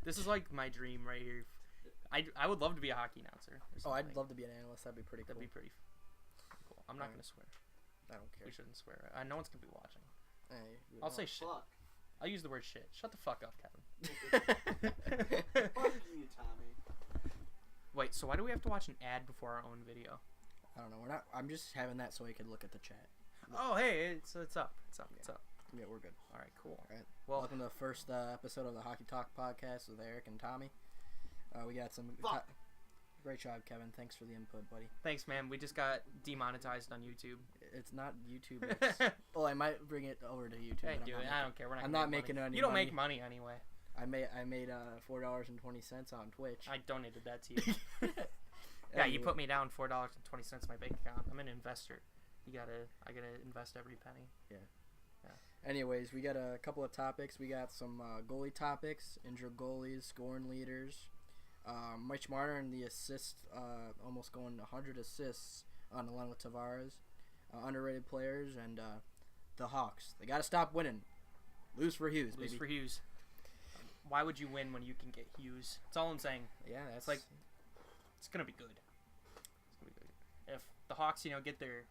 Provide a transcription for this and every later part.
This is like my dream right here. I would love to be a hockey announcer. I'd love to be an analyst. That'd be pretty cool. That'd be pretty cool. I'm not gonna swear. I don't care. We shouldn't swear. No one's gonna be watching. Hey, I'll say shit. Fuck. I'll use the word shit. Shut the fuck up, Kevin. Fuck you, Tommy. Wait, so why do we have to watch an ad before our own video? I don't know. We're not. I'm just having that so I could look at the chat. Oh, hey, it's up. It's up. Yeah, we're good. All right, cool. All right. Well, Welcome to the first episode of the Hockey Talk podcast with Eric and Tommy. We got some. Great job, Kevin. Thanks for the input, buddy. thanks, man. We just got demonetized on YouTube. It's not YouTube. Well, I might bring it over to YouTube. Hey, but dude, I don't care. We're not. I'm gonna not make making money. any You don't money. make money anyway. I made $4.20 on Twitch. I donated that to you. Yeah, you put me down $4.20 in my bank account. I'm an investor. I gotta invest every penny. Yeah. Anyways, we got a couple of topics. We got some goalie topics, injured goalies, scoring leaders. Mitch Marner and the assist, almost going to 100 assists on Along with Tavares. Underrated players, and the Hawks. They got to stop winning. Lose for Hughes, baby. Lose for Hughes. Why would you win when you can get Hughes? That's all I'm saying. Yeah, that's like it's gonna be good. It's gonna be good. If the Hawks, get their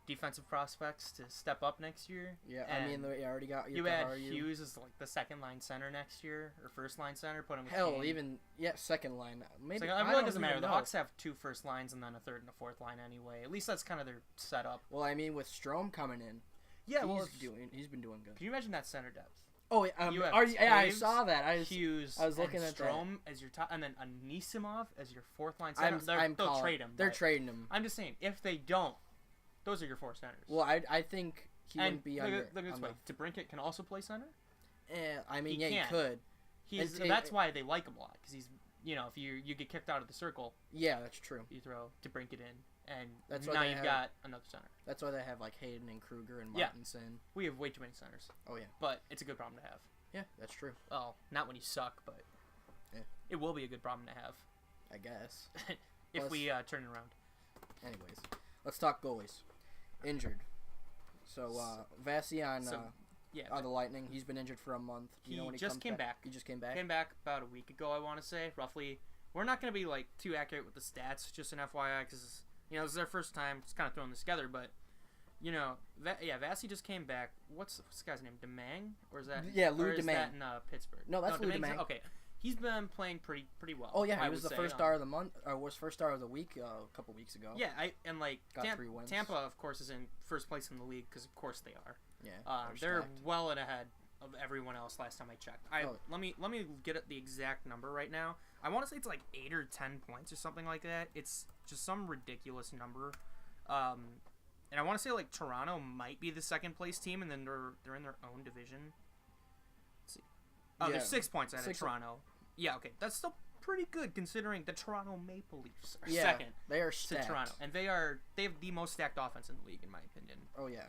defensive prospects to step up next year. Yeah, I mean, they already got you add Hughes as like the second line center next year or first line center. Put him with hell, Kane. even second line. Maybe it really doesn't matter. The Hawks have 2 first lines and then a third and a fourth line anyway. At least that's kind of their setup. Well, I mean, with Strome coming in, he's been doing good. Can you imagine that center depth? Oh, I saw that. Hughes, I was looking at Strome as your top, and then Anisimov as your fourth line center. They'll trade him. They're trading him. I'm just saying, if they don't, those are your 4 centers. Well, I think he wouldn't be under. Look at this way. DeBrincat can also play center. I mean, he could. That's why they like him a lot, because he's, if you get kicked out of the circle. Yeah, that's true. You throw DeBrincat in, and that's now you've got another center. That's why they have like Hayden and Kruger and Martinson. Yeah. We have way too many centers. Oh yeah. But it's a good problem to have. Yeah, that's true. Well, not when you suck, but it will be a good problem to have. I guess. If we turn it around. Anyways, let's talk goalies. Injured. So Vasi on the Lightning. He's been injured for a month. He just came back. He just came back. Came back about a week ago, I want to say, roughly. We're not going to be like too accurate with the stats, just an FYI, because this is our first time just kind of throwing this together. But Vasi just came back. What's this guy's name? Demang, or is that? Yeah, Lou Demang. Is that in Pittsburgh? No, that's Lou Demang. Okay. He's been playing pretty well. Oh yeah, he was the first star of the month, or was first star of the week a couple weeks ago. Yeah, got 3 wins. Tampa, of course, is in first place in the league because of course they are. Yeah, they're well and ahead of everyone else. Last time I checked, let me get at the exact number right now. I want to say it's like 8 or 10 points or something like that. It's just some ridiculous number. And I want to say like Toronto might be the second place team, and then they're in their own division. Let's see. Oh, they're 6 points ahead of Toronto. Yeah, okay, that's still pretty good considering the Toronto Maple Leafs are second. They are stacked. To Toronto, and they have the most stacked offense in the league, in my opinion. Oh yeah.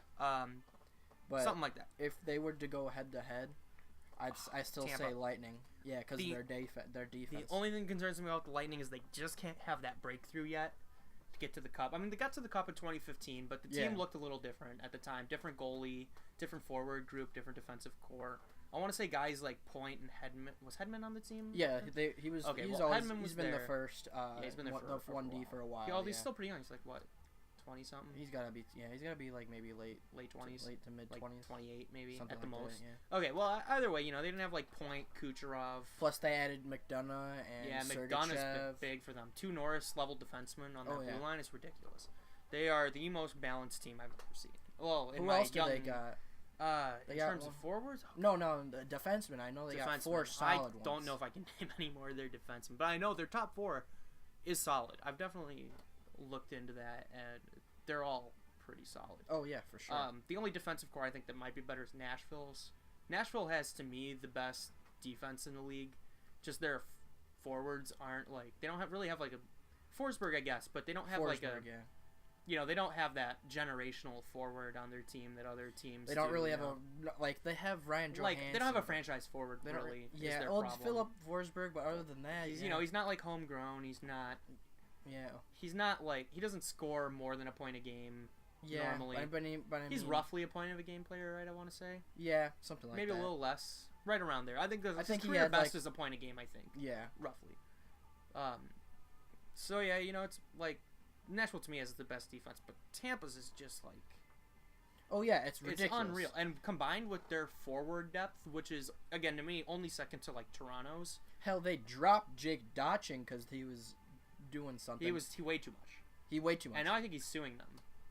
But something like that. If they were to go head to head, I still Tampa. say Lightning. Yeah, because their defense. The only thing that concerns me about the Lightning is they just can't have that breakthrough yet to get to the Cup. I mean, they got to the Cup in 2015, but the team looked a little different at the time. Different goalie, different forward group, different defensive core. I want to say guys like Point and Hedman. Was Hedman on the team? Yeah, he was. Okay, He's been the first. He's been there for 1D for a while. He's still pretty young. He's like what, 20 something. He's gotta be like maybe late 20s, late to mid 20s, like 28 maybe something at the like most. That, yeah. Okay, well either way, they didn't have like Point, Kucherov. Plus they added McDonough and McDonough's big for them. 2 Norris level defensemen on their blue line is ridiculous. They are the most balanced team I've ever seen. Well, who else do they got? In terms of forwards? No, the defensemen. I know they got 4 solid ones. I don't know if I can name any more of their defensemen, but I know their top 4 is solid. I've definitely looked into that, and they're all pretty solid. Oh, yeah, for sure. The only defensive core I think that might be better is Nashville's. Nashville has, to me, the best defense in the league. Just their forwards aren't, like... They don't really have, like, a... Forsberg, I guess, but they don't have, like, a... Yeah. They don't have that generational forward on their team that other teams They don't really have a... Like, they have Ryan Johansson. Like, they don't have a franchise forward, really. Yeah, it's Philip Forsberg, but other than that... He's not, like, homegrown. He's not... Yeah. He's not, like... He doesn't score more than a point a game normally. But he's roughly a point of a game player, right, I want to say? Yeah, something like maybe that. Maybe a little less. right around there. I think his he career had, best like, is a point a game. I think. Yeah. Roughly. So yeah, it's like Nashville to me has the best defense, but Tampa's is just like. Oh yeah, it's ridiculous. It's unreal, and combined with their forward depth, which is again to me only second to like Toronto's. Hell, they dropped Jake Dotchin because he was doing something. He way too much. He way too much. And now I think he's suing them,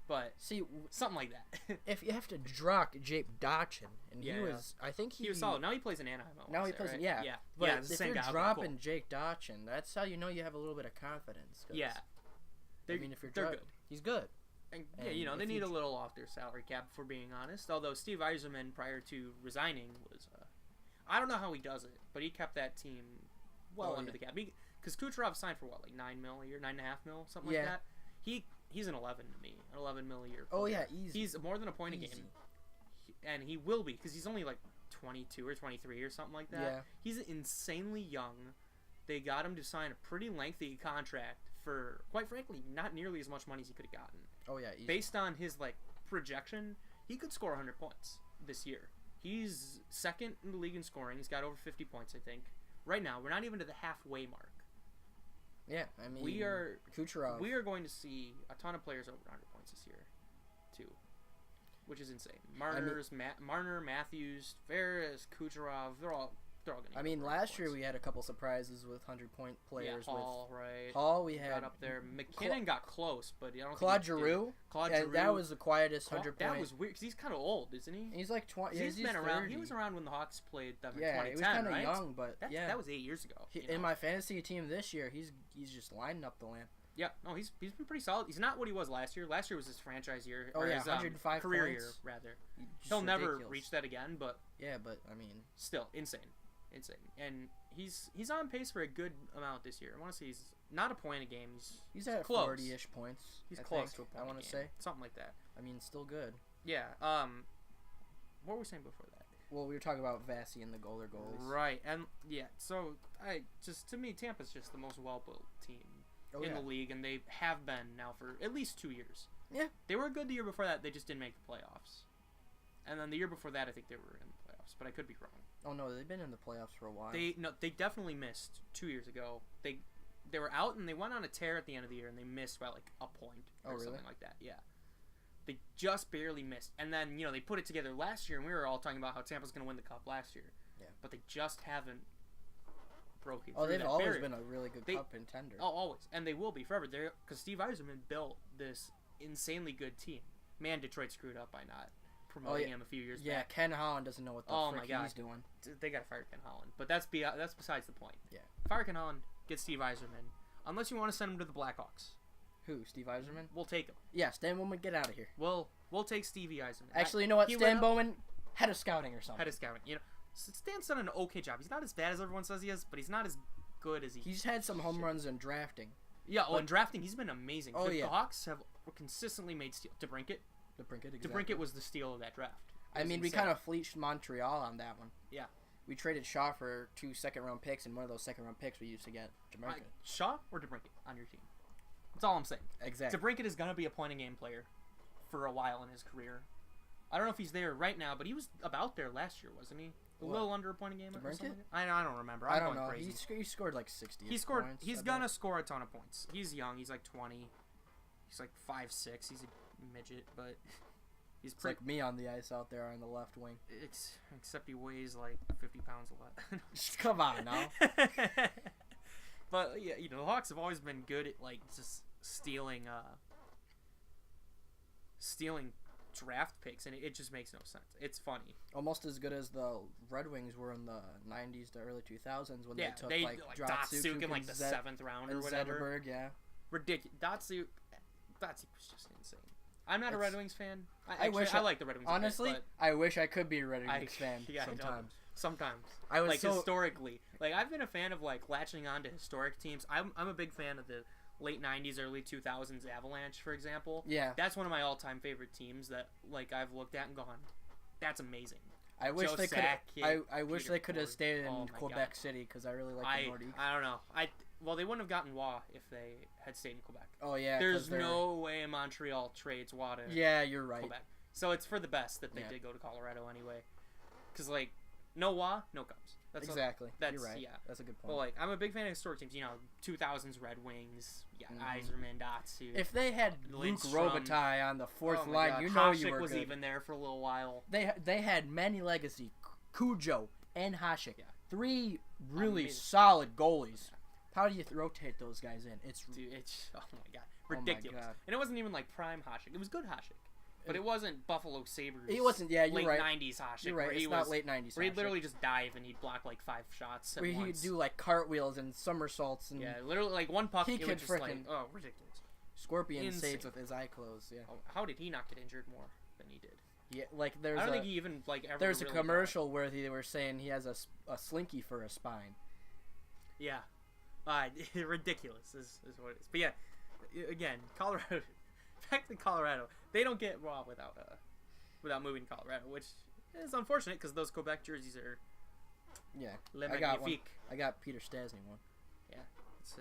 but see something like that. If you have to drop Jake Dotchin, and Yeah, he was, I think he was solid. Now he plays in Anaheim. Now he plays, right? yeah. But Yeah, it's the if same you're guy. dropping Cool. Jake Dotchin, that's how you know you have a little bit of confidence. Yeah. I mean, if you're they're good. He's good. And, And yeah, they if need you a little off their salary cap, for being honest. Although Steve Yzerman, prior to resigning, was I don't know how he does it, but he kept that team well under the cap. Because Kucherov signed for what, like $9 million a year, $9.5 million, something like that. He's an 11 to me, an $11 million a year. Oh yeah, easy. He's more than a point a game, and he will be because he's only like 22 or 23 or something like that. Yeah. He's insanely young. They got him to sign a pretty lengthy contract for, quite frankly, not nearly as much money as he could have gotten. Oh yeah, easy. Based on his like projection, he could score 100 points this year. He's second in the league in scoring. He's got over 50 points, I think. Right now, we're not even to the halfway mark. Yeah, I mean, Kucherov. Kucherov. We are going to see a ton of players over 100 points this year, too, which is insane. Marner, Matthews, Ferris, Kucherov, they're all going to. I mean, last year we had a couple surprises with 100-point players. Yeah, Hall, right? Hall, we had got up there. McKinnon got close, but I don't Claude think Giroux. Claude Yeah, Giroux. that was the quietest 100-point. That was weird because he's kind of old, isn't he? He's like 20. He's been around. 30. He was around when the Hawks played them in Yeah, 2010, he was kind of right? young, but that was 8 years ago. In my fantasy team this year, he's just lining up the lamp. Yeah, no, he's been pretty solid. He's not what he was last year. Last year was his franchise year. Oh or yeah, his, 105 career points. year rather. Just He'll never ridiculous. reach that again, but yeah, but I mean, still insane, and he's on pace for a good amount this year. I want to say he's not a point a game. He's at close. 40-ish points. He's I close think, to a point. I want to say something like that. I mean, still good. Yeah. What were we saying before that? Well, we were talking about Vasi and the goalies. Right, and yeah, so to me, Tampa's just the most well-built team in the league, and they have been now for at least 2 years. Yeah. They were good the year before that. They just didn't make the playoffs. And then the year before that, I think they were in the playoffs, but I could be wrong. Oh no, they've been in the playoffs for a while. They definitely missed 2 years ago. They were out and they went on a tear at the end of the year and they missed by like a point or something like that. Yeah. They just barely missed. And then, they put it together last year and we were all talking about how Tampa's going to win the cup last year. Yeah. But they just haven't broken through. Oh, they've always barrier. been a really good cup contender. Oh, always. And they will be forever. Because Steve Yzerman built this insanely good team. Man, Detroit screwed up by not promoting him a few years back. Yeah, Ken Holland doesn't know what the frick he's doing. They got to fire Ken Holland. But that's besides the point. Yeah. Fire Ken Holland, get Steve Yzerman. Unless you want to send him to the Blackhawks. Who, Steve Yzerman? We'll take him. Yeah, Stan Bowman, get out of here. We'll take Stevie Yzerman. Actually, you know what? Stan Bowman, head of scouting or something. Head of scouting. Stan's done an okay job. He's not as bad as everyone says he is, but he's not as good as He's had some home runs in drafting. Yeah, in drafting, he's been amazing. Oh, the Hawks have consistently made steals. DeBrincat. Exactly. DeBrincat was the steal of that draft. I mean, we kind of fleeched Montreal on that one. Yeah. We traded Shaw for 2 second-round picks, and one of those second-round picks we used to get DeBrincat. Shaw or DeBrincat on your team? That's all I'm saying. Exactly. DeBrincat is going to be a point-a-game player for a while in his career. I don't know if he's there right now, but he was about there last year, wasn't he? A little under a point a game or something? I don't remember. I don't know. Crazy. He scored like 60 points. He's going to score a ton of points. He's young. He's like 20. He's like 5'6". He's a midget, but... It's like me on the ice out there on the left wing. Except he weighs like 50 pounds less. Come on now. But yeah, the Hawks have always been good at like just stealing draft picks, and it just makes no sense. It's funny. Almost as good as the Red Wings were in the 90s to early 2000s when they took like Datsuk in like the 7th round or whatever. Zetterberg, yeah. Ridiculous. Datsuk was just insane. I'm not a Red Wings fan. I like the Red Wings. Honestly, I wish I could be a Red Wings fan sometimes. I was historically. Like, I've been a fan of, like, latching on to historic teams. I'm a big fan of the late 90s, early 2000s Avalanche, for example. Yeah. That's one of my all-time favorite teams that, like, I've looked at and gone, that's amazing. I wish they could. I wish they could have stayed in Oh, Quebec City because I really like the Nordiques. I don't know. Well, they wouldn't have gotten Waugh if they had stayed in Quebec. Oh yeah. There's no way Montreal trades Waugh to Yeah, you're right. Quebec. So it's for the best that they did go to Colorado anyway, because like Noah, no Cubs. Exactly. That's You're right. Yeah. That's a good point. But like, I'm a big fan of historic teams. 2000s Red Wings. Yeah, Yzerman, Datsu. If they had Luke Robitaille on the fourth line, God. you Hasek you were was good. even there for a little while. They had Manny Legacy, Cujo, and Hasek. Yeah. 3 really solid goalies. How do you rotate those guys in? It's oh my god, ridiculous. God. And it wasn't even like prime Hasek. It was good Hasek. But it wasn't Buffalo Sabres. It wasn't. Yeah, you're late right. 90s Hasek. You're right. It's not late 90s. Where he'd literally just dive and he'd block like 5 shots at where once. he'd do like cartwheels and somersaults and literally like one puck. He it could was just like ridiculous. Scorpion saves with his eye closed. Yeah. Oh, how did he not get injured more than he did? Yeah, like I don't think he even like ever. There's really a commercial where they were saying he has a slinky for a spine. Yeah, ridiculous is what it is. But yeah, again, Colorado. Back to Colorado, they don't get raw without moving to Colorado, which is unfortunate because those Quebec jerseys are. Yeah, Le I got one. Magnifique. I got Peter Stastny one. Yeah, it's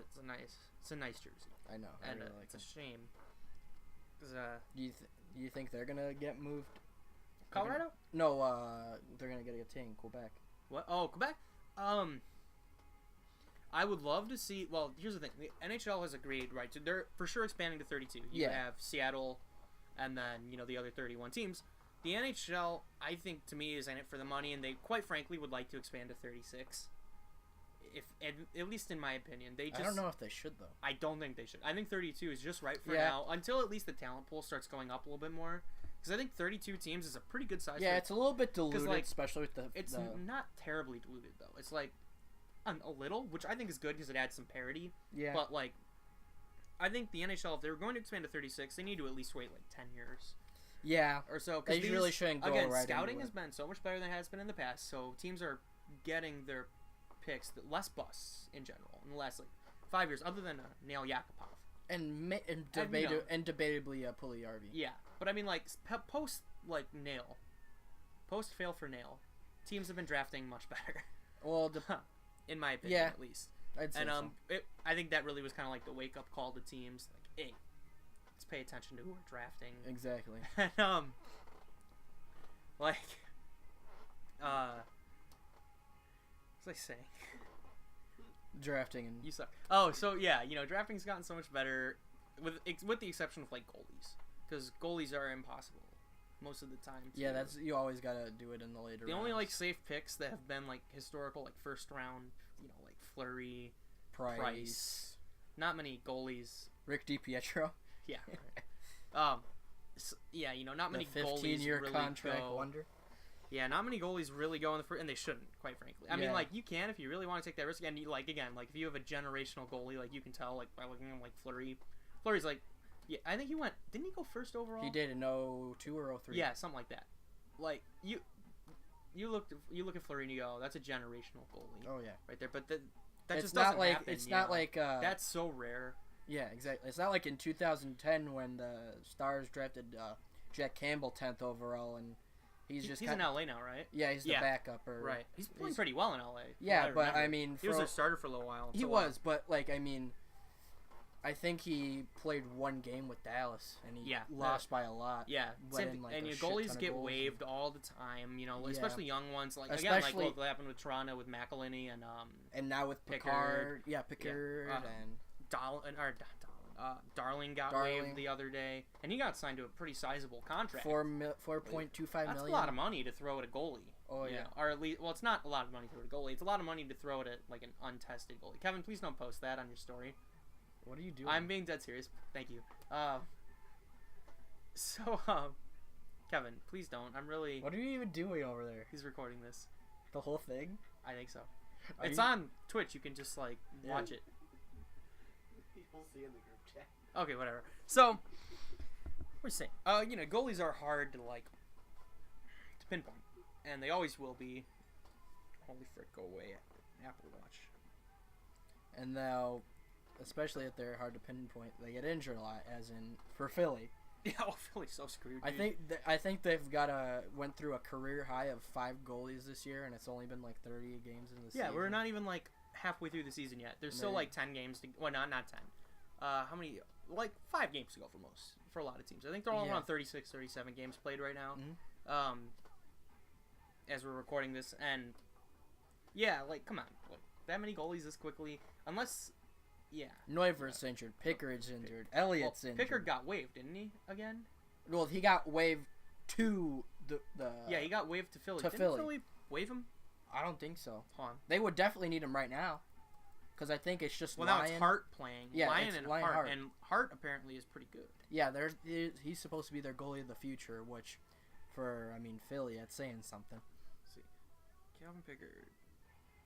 a nice jersey. I know. And I really like it's it. a shame. Do you think they're gonna get moved? Colorado? No, they're gonna get a team Quebec. What? Oh, Quebec. I would love to see. Well, here's the thing: the NHL has agreed, right? So they're for sure expanding to 32. You have Seattle, and then the other 31 teams. The NHL, I think, to me, is in it for the money, and they, quite frankly, would like to expand to 36. If at least in my opinion, they just. I don't know if they should though. I don't think they should. I think 32 is just right for now, until at least the talent pool starts going up a little bit more. Because I think 32 teams is a pretty good size. Yeah, it's a little bit diluted, like, especially with the. It's not terribly diluted though. It's like a little, which I think is good because it adds some parity. Yeah. But like, I think the NHL, if they were going to expand to 36, they need to at least wait like 10 years. Yeah. Or so. They really shouldn't go right scouting into has been so much better than it has been in the past. So teams are getting their picks less busts in general in the last like 5 years, other than Nail Yakupov. And debatably Puljujärvi. Yeah, but I mean like post like Nail, post fail for Nail, teams have been drafting much better. Well, in my opinion, at least. I'd say so. I think that really was kind of like the wake up call to teams, like, hey, let's pay attention to who we're drafting. Exactly. And like, what's I saying? Drafting and you suck. Oh, so yeah, drafting's gotten so much better, with the exception of like goalies, because goalies are impossible most of the time. Yeah, you always gotta do it in the later. The only like safe picks that have been like historical, like first round, like Fleury, Price. Not many goalies. Rick DiPietro. Yeah. Not many goalies. 15-year really contract go. wonder. Yeah, not many goalies really go in the first, and they shouldn't, quite frankly. I mean, like, you can if you really want to take that risk, and like if you have a generational goalie, like you can tell, like by looking at like Fleury. Fleury's like, yeah, I think didn't he go first overall? He did in 02 or 03. Yeah, something like that. Like you look at Fleury and you go, that's a generational goalie. Oh yeah, right there. But that it's just not doesn't like happen. It's not like that's so rare. Yeah, exactly. It's not like in 2010 when the Stars drafted Jack Campbell 10th overall, and he's in LA now, right? Yeah, he's the backup. Right. He's playing pretty well in LA. Yeah, but I mean, he was a starter for a little while. He was, but like I mean, I think he played one game with Dallas, and he lost by a lot. Yeah, and your goalies get waived all the time. Especially young ones. Like again, like what happened with Toronto with McElhinney and now with Pickard. Yeah, Pickard and Darling got waived the other day, and he got signed to a pretty sizable contract. $4.25 million. That's a lot of money to throw at a goalie. Oh yeah. Or at least, well, it's not a lot of money to throw at a goalie. It's a lot of money to throw it at like an untested goalie. Kevin, please don't post that on your story. What are you doing? I'm being dead serious. Thank you. Kevin, please don't. I'm really. What are you even doing over there? He's recording this. The whole thing? I think so. It's on Twitch. You can just like watch it. We'll see in the group chat. Okay, whatever. So, we're saying, goalies are hard to pinpoint, and they always will be. Holy frick! Go away, Apple Watch. And now, especially if they're hard to pinpoint, they get injured a lot. As in for Philly. Yeah, Philly's so screwed. Dude. I think they've went through a career high of 5 goalies this year, and it's only been like 30 games in the season. Yeah, we're not even like halfway through the season yet. There's still like 10 games to. Well, not 10. How many? Like 5 games to go for a lot of teams. I think they're all around 36, 37 games played right now. Mm-hmm. as we're recording this, and yeah, like come on, like that many goalies this quickly, unless Neuver's injured, Pickard's injured, Elliott's injured. Pickard got waived, didn't he? Again? Well, he got waived to the he got waived to Philly. Didn't Philly waive him? I don't think so. Hold on. They would definitely need him right now. Because I think it's just now it's Hart playing. Yeah, Lyon and Lyon Hart. And Hart apparently is pretty good. Yeah, he's supposed to be their goalie of the future, which, Philly, that's saying something. Let's see. Calvin Pickard.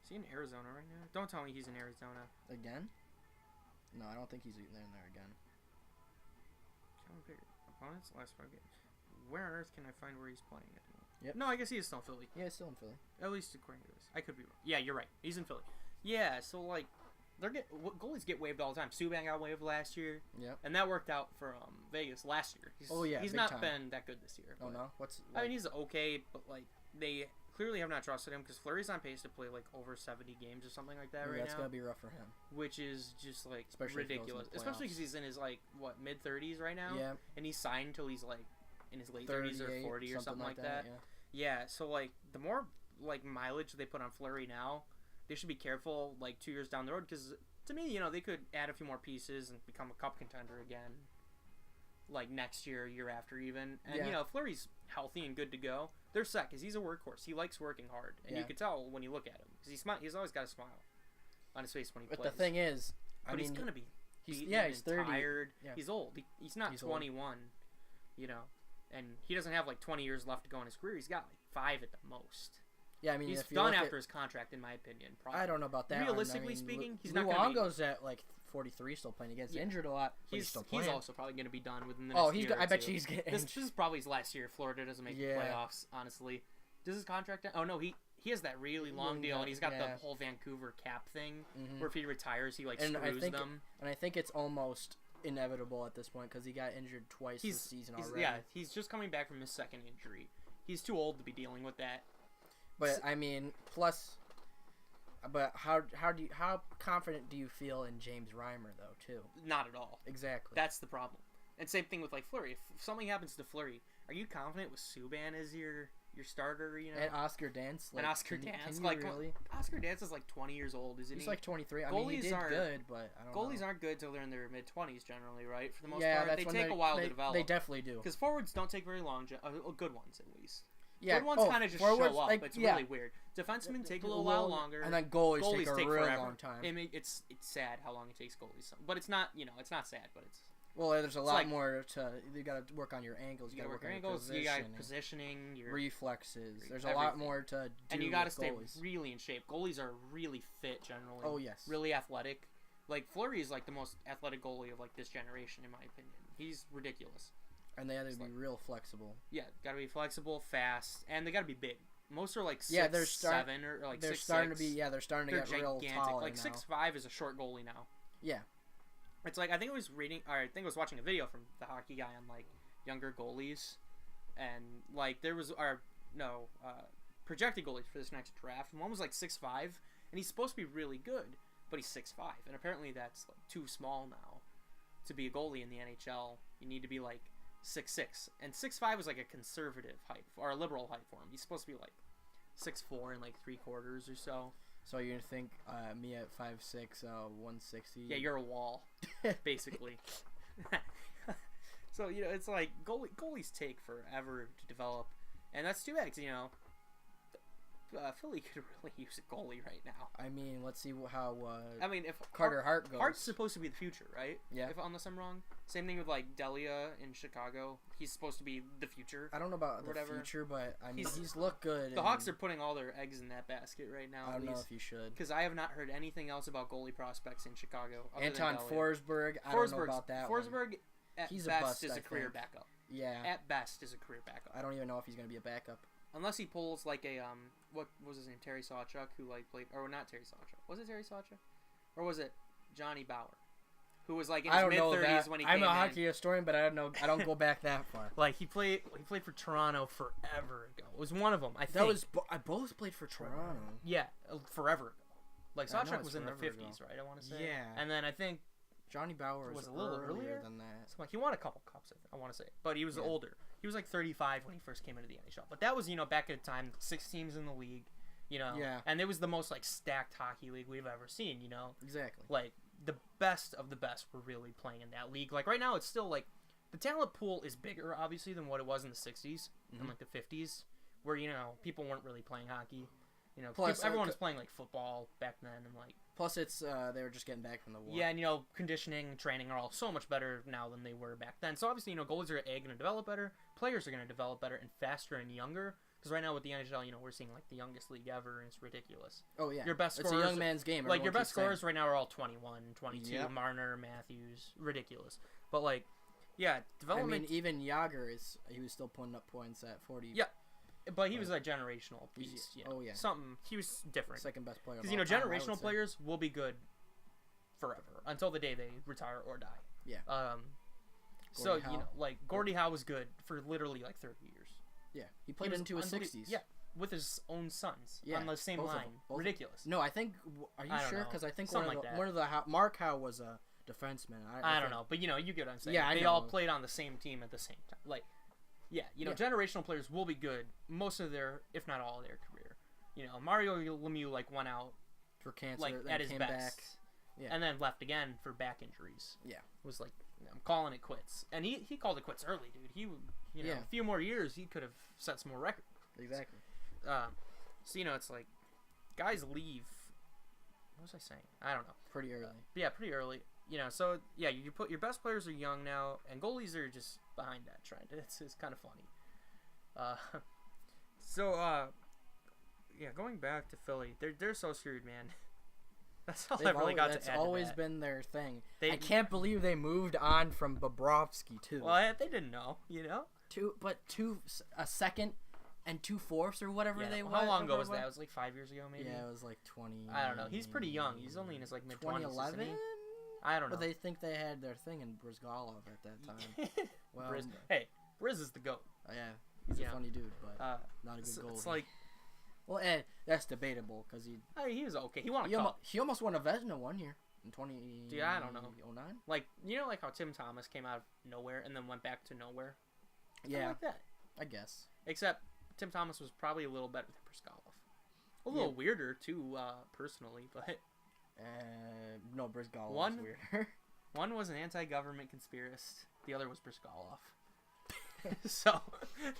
Is he in Arizona right now? Don't tell me he's in Arizona. Again? No, I don't think he's in there again. Calvin Pickard. Opponents? Last 5 games. Where on earth can I find where he's playing at the moment? Yep. No, I guess he is still in Philly. Yeah, he's still in Philly. At least according to this. I could be wrong. Yeah, you're right. He's in Philly. Yeah, so, like, goalies get waived all the time. Subban got waived last year. Yep. And that worked out for Vegas last year. He's not been that good this year. Oh, no? I mean, he's okay, but, like, they clearly have not trusted him because Fleury's on pace to play, like, over 70 games or something like that right now. That's going to be rough for him. Which is just, like, especially ridiculous. Especially because he's in his, like, mid-30s right now? Yeah. And he's signed until he's, like, in his late 30s or 40 or something like that. Yeah, so, like, the more, like, mileage they put on Fleury now, they should be careful, like, 2 years down the road, because, to me, they could add a few more pieces and become a cup contender again, like, next year, year after even. And, Fleury's healthy and good to go. They're set, because he's a workhorse. He likes working hard, and you can tell when you look at him, because he's always got a smile on his face when he plays. But the thing is, he's going to be he's 30. Tired. Yeah. He's old. He's not 21, and he doesn't have, like, 20 years left to go in his career. He's got, like, 5 at the most. Yeah, I mean, he's done after his contract, in my opinion. Probably. I don't know about that. Realistically speaking, he's not going to be... Luongo's at, like, 43 still playing. He gets injured a lot, but he's still playing. He's also probably going to be done within the next year. I bet you he's getting injured. This is probably his last year. Florida doesn't make the playoffs, honestly. Does his contract end? Oh, no, he has that really long deal, and he's got the whole Vancouver cap thing, where if he retires, he, like, screws them. And I think it's almost inevitable at this point, because he got injured twice this season already. Yeah, he's just coming back from his second injury. He's too old to be dealing with that. But I mean, how confident do you feel in James Reimer though too? Not at all. Exactly. That's the problem. And same thing with, like, Fleury. If something happens to Fleury, are you confident with Subban as your starter? And Oscar Dance. Like, and Oscar Dance. Like, really? Oscar Dance is like 20 years old, isn't he? He's like 23. I mean, he did good, but I don't know. Goalies aren't good till they're in their mid-20s generally, right? For the most part, they take a while to develop. They definitely do. Because forwards don't take very long. Good ones at least. Yeah, good ones kind of just show up. It's really weird. Defensemen take a little while longer, and then goalies take a real forever. long time. It's sad how long it takes goalies, but it's not it's not sad, but it's. Well, there's a lot more to. You got to work on your angles. You got to work on your angles. You got positioning, your reflexes. There's a lot more to do. And you got to stay really in shape. Goalies are really fit generally. Oh yes. Really athletic. Like Fleury is like the most athletic goalie of like this generation, in my opinion. He's ridiculous. And they have to be real flexible. Yeah, got to be flexible, fast, and they got to be big. Most are like 6'7" or like 6'6". They're starting to be. Yeah, they're starting to get real tall. Like 6'5" is a short goalie now. Yeah. It's like I think I was watching a video from the hockey guy on like younger goalies, and like there was projected goalies for this next draft. And one was like 6'5", and he's supposed to be really good, but he's 6'5", and apparently that's like too small now to be a goalie in the NHL. You need to be like 6'6", and 6'5" was like a conservative height or a liberal height for him. He's supposed to be like 6'4" and like 3/4 or so. So you think me at 5'6", 160? Yeah, you're a wall, basically. So it's like goalies take forever to develop, and that's too bad. 'Cause, Philly could really use a goalie right now. I mean, let's see how. If Carter Hart goes. Hart's supposed to be the future, right? Yeah. Unless I'm wrong. Same thing with like Delia in Chicago. He's supposed to be the future. I don't know about the future, but I mean, he's looked good. The Hawks are putting all their eggs in that basket right now. I don't know if you should. Because I have not heard anything else about goalie prospects in Chicago. Anton Forsberg. I don't know about that. Forsberg at best is a career backup. Yeah. At best is a career backup. I don't even know if he's going to be a backup. Unless he pulls like a what was his name, Terry Sawchuk, who like played, or not Terry Sawchuk, was it Terry Sawchuk, or was it Johnny Bauer, who was like in his mid-30s when he came in. I'm a hockey historian, but I don't know. I don't go back that far. Like he played for Toronto forever ago. It was one of them. I think that was I both played for Toronto. Yeah, forever ago. Like Sawchuk was in the 50s, right? I want to say. Yeah. And then I think Johnny Bauer was a little earlier than that. So like he won a couple cups, I want to say, but he was older. He was like 35 when he first came into the NHL. But that was, back at a time, 6 teams in the league, Yeah. And it was the most, like, stacked hockey league we've ever seen, Exactly. Like, the best of the best were really playing in that league. Like, right now, it's still, like, the talent pool is bigger, obviously, than what it was in the 60s and, like, the 50s, where, people weren't really playing hockey. Plus, everyone was playing, like, football back then, and, like... Plus, it's they were just getting back from the war. Yeah, and, conditioning, training are all so much better now than they were back then. So, obviously, goalies are going to develop better, players are going to develop better and faster and younger. Because right now with the NHL, we're seeing, like, the youngest league ever, and it's ridiculous. Oh, yeah. Your best it's scorers, a young man's game. Like, your best scorers right now are all 21, 22, Yep. Marner, Matthews. Ridiculous. But, like, yeah, development... I mean, even Yager, he was still putting up points at 40. Yeah. But he was a generational piece. Oh, yeah. He was different. Second best player. Because, generational players will be good forever until the day they retire or die. Yeah. So, like, Gordie Howe was good for literally, like, 30 years. Yeah. He played into his 60s. Yeah. With his own sons on the same line. Ridiculous. No, I think... Are you sure? Because I think one of the Mark Howe was a defenseman. I don't know. But, you get what I'm saying. Yeah, They all played on the same team at the same time. Like... Yeah, generational players will be good most of their, if not all of their career. Mario Lemieux, like, went out for cancer, like, then at his came best, back. Yeah. And then left again for back injuries. Yeah. Was like, I'm calling it quits. And he called it quits early, dude. He, a few more years, he could have set some more records. Exactly. So, it's like, guys leave. What was I saying? I don't know. Pretty early. Pretty early. So, yeah, you put your best players are young now, and goalies are just behind that trend. It's kind of funny. Going back to Philly, they're so screwed, man. That's all I've really got to add to that. That's always been their thing. I can't believe they moved on from Bobrovsky, too. Well, they didn't know, a second and 2/4 or whatever they were. How long ago was that? It was like 5 years ago, maybe? Yeah, it was like 20... I don't know. He's pretty young. He's only in his, like, mid-20s. 2011? I don't know. But they think they had their thing in Brizgalov at that time. Well, Briz is the GOAT. Oh, yeah. He's a funny dude, but not a good goalie. It's like... Well, that's debatable, because he was okay. He won a cup. He almost won a Vezina one year in 20... Dude, I don't know. 09? Like, like how Tim Thomas came out of nowhere and then went back to nowhere? Yeah. Like that. I guess. Except Tim Thomas was probably a little better than Brizgalov. A little weirder, too, personally, but... No, Brizgalov was weirder. One was an anti-government conspiracist. The other was Brizgalov. So,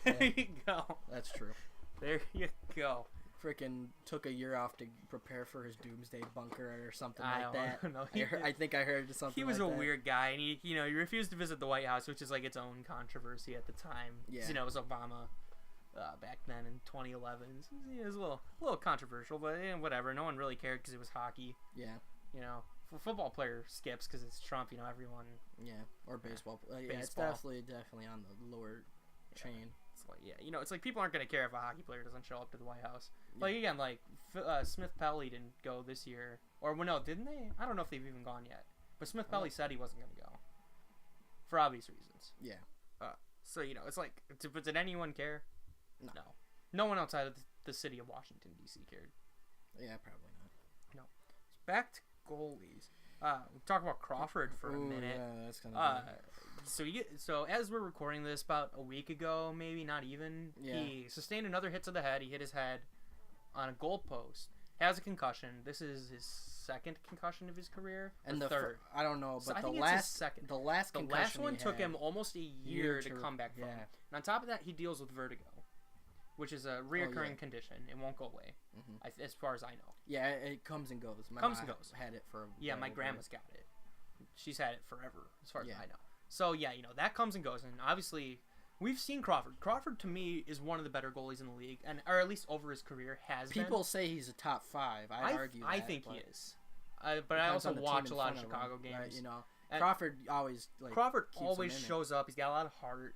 there you go. That's true. There you go. Freaking took a year off to prepare for his doomsday bunker or something I like that. Don't know. I think I heard something. He was like a that. weird guy, and he refused to visit the White House, which is like its own controversy at the time. Yeah. It was Obama back then in 2011. It was a little controversial, but whatever. No one really cared because it was hockey. Yeah. For football player skips because it's Trump. Everyone. Yeah. Or baseball. Yeah, baseball. It's definitely on the lower chain. It's like it's like people aren't gonna care if a hockey player doesn't show up to the White House. Yeah. Like again, like Smith Pelly didn't go this year, or well, no, didn't they? I don't know if they've even gone yet. But Smith Pelly said he wasn't gonna go for obvious reasons. Yeah. So it's like, but did anyone care? No. No one outside of the city of Washington D.C. cared. Yeah, probably not. No. Back to goalies. We'll talk about Crawford for a minute. Yeah, that's gonna be... So as we're recording this, about a week ago, maybe not even, he sustained another hit to the head. He hit his head on a goalpost. Has a concussion. This is his second concussion of his career. And the third. I don't know, but the last second. The last one took him almost a year to come back from. And on top of that, he deals with vertigo, which is a reoccurring condition. It won't go away, as far as I know. Yeah, it comes and goes. My mom had it for my grandma's got it. She's had it forever, as far as I know. So, that comes and goes. And obviously, we've seen Crawford. Crawford, to me, is one of the better goalies in the league, or at least over his career has been. People say he's a top 5. I argue that. I think he is. But I also watch a lot of Chicago games. Right, Crawford always shows up. He's got a lot of heart.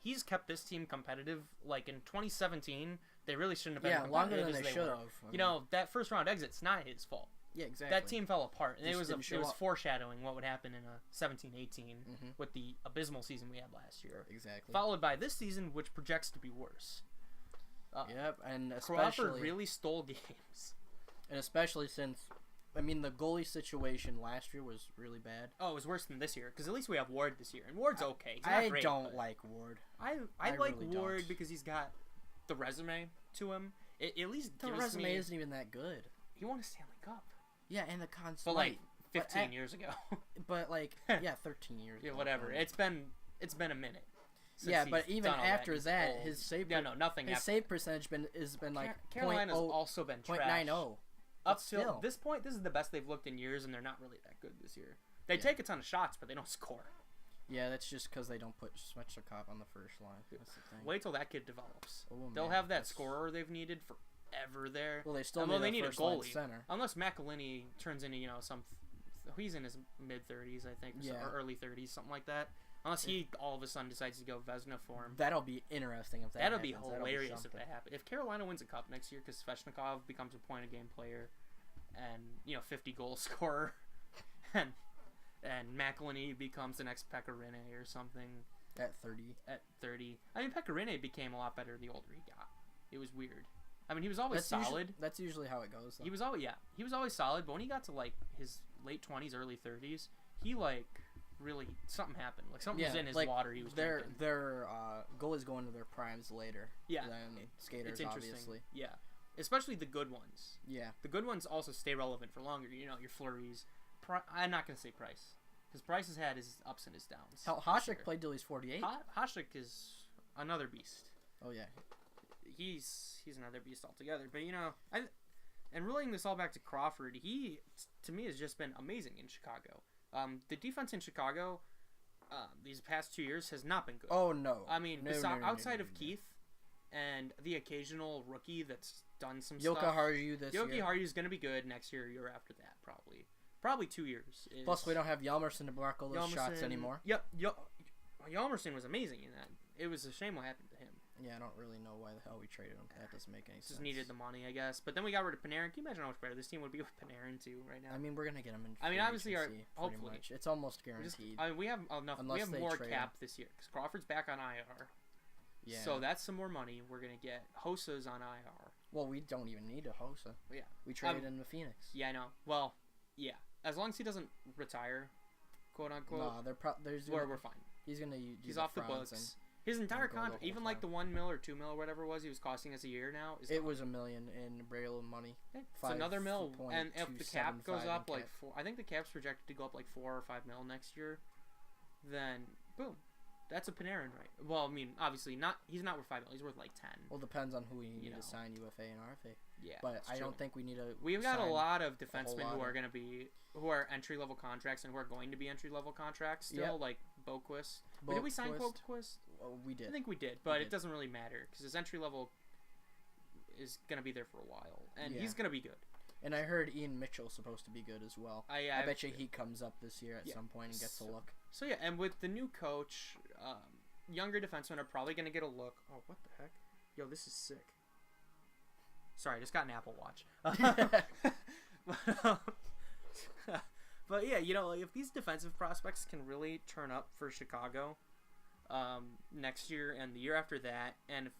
He's kept this team competitive. Like in 2017, they really shouldn't have been longer than they should have. That first round exit's not his fault. Yeah, exactly. That team fell apart, and it was foreshadowing what would happen in a 17-18 with the abysmal season we had last year. Exactly. Followed by this season, which projects to be worse. And especially Crawford really stole games, and especially since I mean, the goalie situation last year was really bad. Oh, it was worse than this year because at least we have Ward this year, and Ward's okay. He's not I great, don't but like Ward. I like really Ward don't. because he's got the resume to him. It at least The gives resume me. isn't even that good. He won a Stanley Cup, Yeah, and the Conn but like Smythe. 15 years ago. But like, yeah, 13 years. Yeah, ago. whatever. It's been a minute. since Yeah, he's but even done all after he's that, old. his save nothing. his after save that. percentage has been like Carolina's 0.0 also been trash. 0.90. Up But till still. this point, this is the best they've looked in years, and they're not really that good this year. They Yeah. take a ton of shots, but they don't score. Yeah, that's just because they don't put Svechnikov on the first line. That's the thing. Wait till that kid develops. Oh, They'll man, have that that's- score they've needed forever there. Well, they still Although need they a need a first line goalie. center. Unless McElhinney turns into some. He's in his mid 30s, I think, Yeah. or early 30s, something like that. Unless he all of a sudden decides to go Vezina form. That'll be interesting if that That'll happens. be hilarious if something. that happens. If Carolina wins a cup next year because Svechnikov becomes a point a game player, and 50 goal scorer, and McElhinney becomes the next Pecorine or something At 30. at 30. I mean, Pecorine became a lot better the older he got. It was weird. I mean, he was always solid. That's usually how it goes. Though. He was always solid. But when he got to like his late 20s, early 30s, he really something happened. Like something was in his water. He was drinking. Their goalies go into their primes later. Yeah, Than skaters, it's interesting. obviously. Yeah, especially the good ones. Yeah. The good ones also stay relevant for longer. Your Flurries. I'm not gonna say Price, because Price has had his ups and his downs. Hell, Hasek played till he's 48. Hasek is another beast. Oh yeah. He's another beast altogether. But and relaying this all back to Crawford, he to me has just been amazing in Chicago. The defense in Chicago, these past 2 years has not been good. Oh no. I mean, No, outside no. of Keith and the occasional rookie that's done some Yoka stuff. Harju this Yoki year. Haru's gonna be good next year, year after that, probably 2 years. Plus, we don't have Yalmerson to block all those shots anymore. Yep, Yalmerson was amazing in that. It was a shame what happened to him. Yeah, I don't really know why the hell we traded him. That doesn't make any sense. Just needed the money, I guess. But then we got rid of Panarin. Can you imagine how much better this team would be with Panarin too right now? I mean, we're gonna get him in. I mean, free obviously, agency, pretty hopefully. much. It's almost We guaranteed. we have enough. Unless we have they more trade cap this year because Crawford's back on IR. Yeah. So that's some more money we're gonna get. Hosa's on IR. Well, we don't even need a Hossa. Yeah. We traded him to Phoenix. Yeah, I know. Well, yeah. As long as he doesn't retire, quote unquote, No, there's we're fine. he's gonna He's off the books. His entire go the contract, whole even like the time. 1 mil or 2 mil or whatever it was, he was costing us a year now. Is It gone. was $1 million in Braille money. It's another mil, and if the cap goes 5.275 up in like cap. 4, I think the cap's projected to go up like 4 or 5 mil next year. Then boom, that's a Panarin, right? Well, I mean, obviously not. He's not worth 5 mil. He's worth like 10. Well, depends on who we need know. to sign, UFA and RFA. Yeah, But that's I true. don't think we need to. We've got a sign lot of whole defensemen lot who are of- going to be entry level contracts and who are going to be entry level contracts still, Yep. like Boquist. But did we sign Boquist. Boquist? Well, we did. I think we did, but We it did. doesn't really matter because his entry level is going to be there for a while, and Yeah. he's going to be good. And I heard Ian Mitchell's supposed to be good as well. I bet you he comes up this year at Yeah. some point and gets a look. So yeah, and with the new coach, younger defensemen are probably going to get a look. Oh, what the heck? Yo, this is sick. Sorry, I just got an Apple Watch. But yeah, if these defensive prospects can really turn up for Chicago next year and the year after that, and if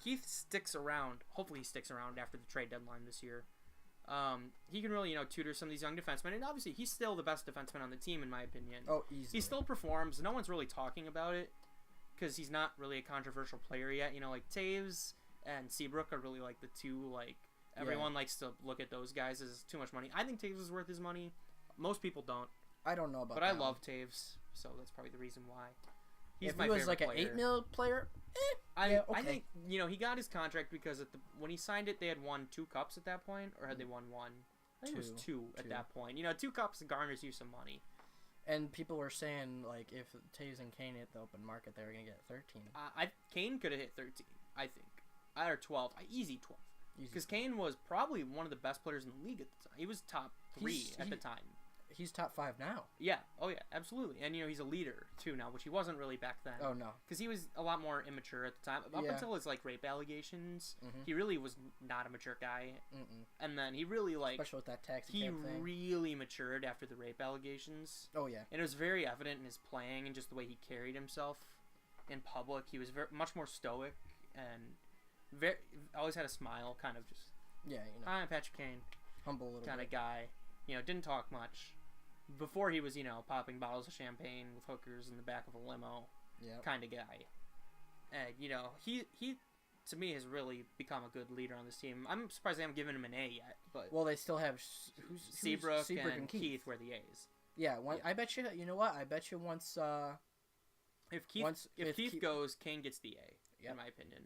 Keith sticks around, hopefully he sticks around after the trade deadline this year, he can really, tutor some of these young defensemen. And obviously, he's still the best defenseman on the team, in my opinion. Oh, easily. He still performs. No one's really talking about it because he's not really a controversial player yet. Like Taves and Seabrook are really like the two, everyone likes to look at those guys as too much money. I think Taves is worth his money. Most people don't. I don't know about But that I one. love Taves, so that's probably the reason why. He's If my he was favorite like an player. 8 mil player, I yeah, okay. think he got his contract because when he signed it, they had won 2 cups at that point, or had they won 1? I think it was 2 at Two. that point. 2 cups garners you some money. and people were saying like if Taves and Kane hit the open market, they were gonna get 13. Kane could have hit 13, I think, or 12, easy 12. Easy. Because Kane was probably one of the best players in the league at the time. He was top 3 at the time. He's top 5 now. Yeah. Oh yeah. Absolutely. And he's a leader too now, which he wasn't really back then. Oh no. Because he was a lot more immature at the time. Up Yeah. until his rape allegations, Mhm. he really was not a mature guy. Mm-mm. And then he really Especially with that taxi he cab thing. really matured after the rape allegations. Oh yeah. And it was very evident in his playing and just the way he carried himself in public. He was much more stoic and always had a smile, kind of just Yeah, I'm Patrick Kane humble little kind bit. of guy. didn't talk much. Before he was, popping bottles of champagne with hookers in the back of a limo kind of guy. And, he to me has really become a good leader on this team. I'm surprised they haven't given him an A yet. But well, they still have Seabrook and Keith were the A's. Yeah, I bet you. You know what? I bet you once. If Keith goes, Kane gets the A. In my opinion,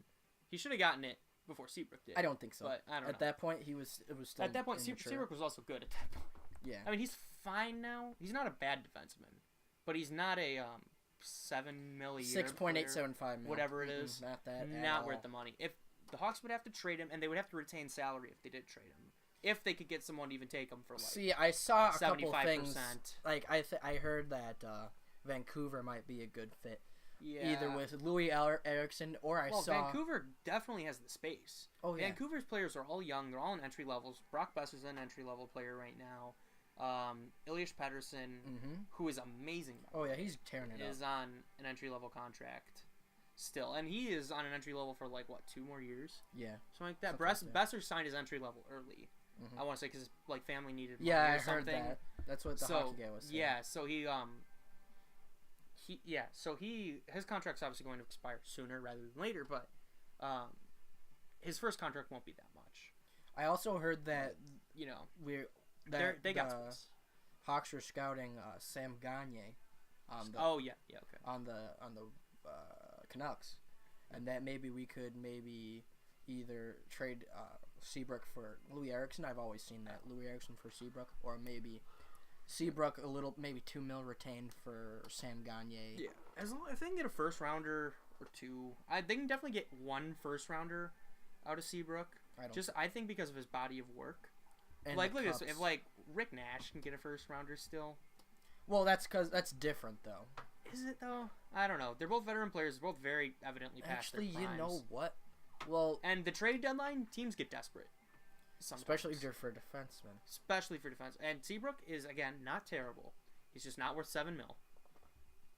he should have gotten it before Seabrook did. I don't think so. But I don't know. At that point, it was still. At that point, Seabrook was also good. At that point. Yeah. I mean, he's fine now. He's not a bad defenseman, but he's not a $7 million. 6.875 whatever it is. Not that. Not worth the money. If the Hawks would have to trade him, and they would have to retain salary if they did trade him. If they could get someone to even take him for like. See, I saw a 75%. couple things. Like I heard that Vancouver might be a good fit. Yeah. Either with Louis Eriksson or I saw. Vancouver definitely has the space. Oh yeah. Vancouver's players are all young. They're all in entry levels. Brock Besser's an entry level player right now. Elias Pettersson, who is amazing. Oh yeah, he's tearing it up. Is on an entry level contract still, and he is on an entry level for like 2 more years? Yeah, something like that. Besser signed his entry level early. I want to say because his family needed money I or something. heard that. That's what the hockey guy was saying. Yeah, so his contract's obviously going to expire sooner rather than later, but his first contract won't be that much. I also heard that they got space. Hawks are scouting Sam Gagner. Okay. On the Canucks, and that maybe we could either trade Seabrook for Louis Eriksson. I've always seen that Louis Eriksson for Seabrook, or maybe Seabrook maybe $2 million retained for Sam Gagner. Yeah, as long if they can get a first rounder or two, they can definitely get 1 first rounder out of Seabrook. I think because of his body of work. And look at this. If Rick Nash can get a first rounder still. Well, that's different though. Is it though? I don't know. They're both veteran players. They're both very evidently past their primes. Actually, you know what? Well, and the trade deadline, teams get desperate. Sometimes. Especially for defensemen. Especially for defense. And Seabrook is again not terrible. He's just not worth $7 million.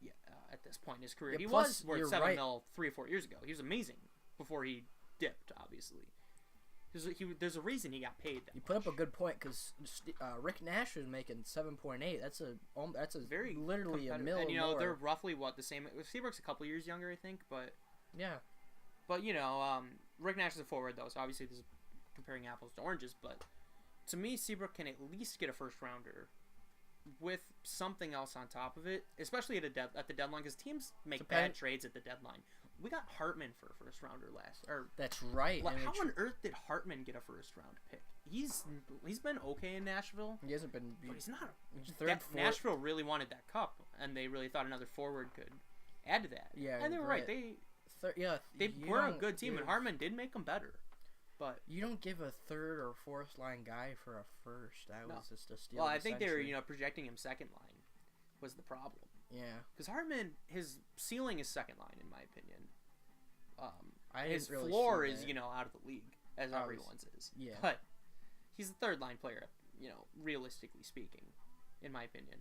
Yeah, at this point in his career, he was worth $7 million 3 or 4 years ago. He was amazing before he dipped. Obviously, there's a reason he got paid. You put up a good point because Rick Nash was making 7.8. That's a very literally $1 million. And more. they're roughly the same. Seabrook's a couple years younger, I think, but yeah. But Rick Nash is a forward though, so obviously this is comparing apples to oranges. But to me, Seabrook can at least get a first rounder with something else on top of it, especially at the deadline, because teams make bad trades at the deadline. We got Hartman for a first rounder last. That's right. How on earth did Hartman get a first round pick? He's been okay in Nashville. He hasn't been. But he's not. Third, Nashville really wanted that cup, and they really thought another forward could add to that. Yeah, and they were right. They were a good team, and Hartman did make them better. But you don't give a third or fourth line guy for a first. That was just a steal. Well, I think they were projecting him second line was the problem. Yeah, because Hartman, his ceiling is second line in my opinion. His really floor is out of the league as everyone's is. Yeah, but he's a third line player. Realistically speaking, in my opinion,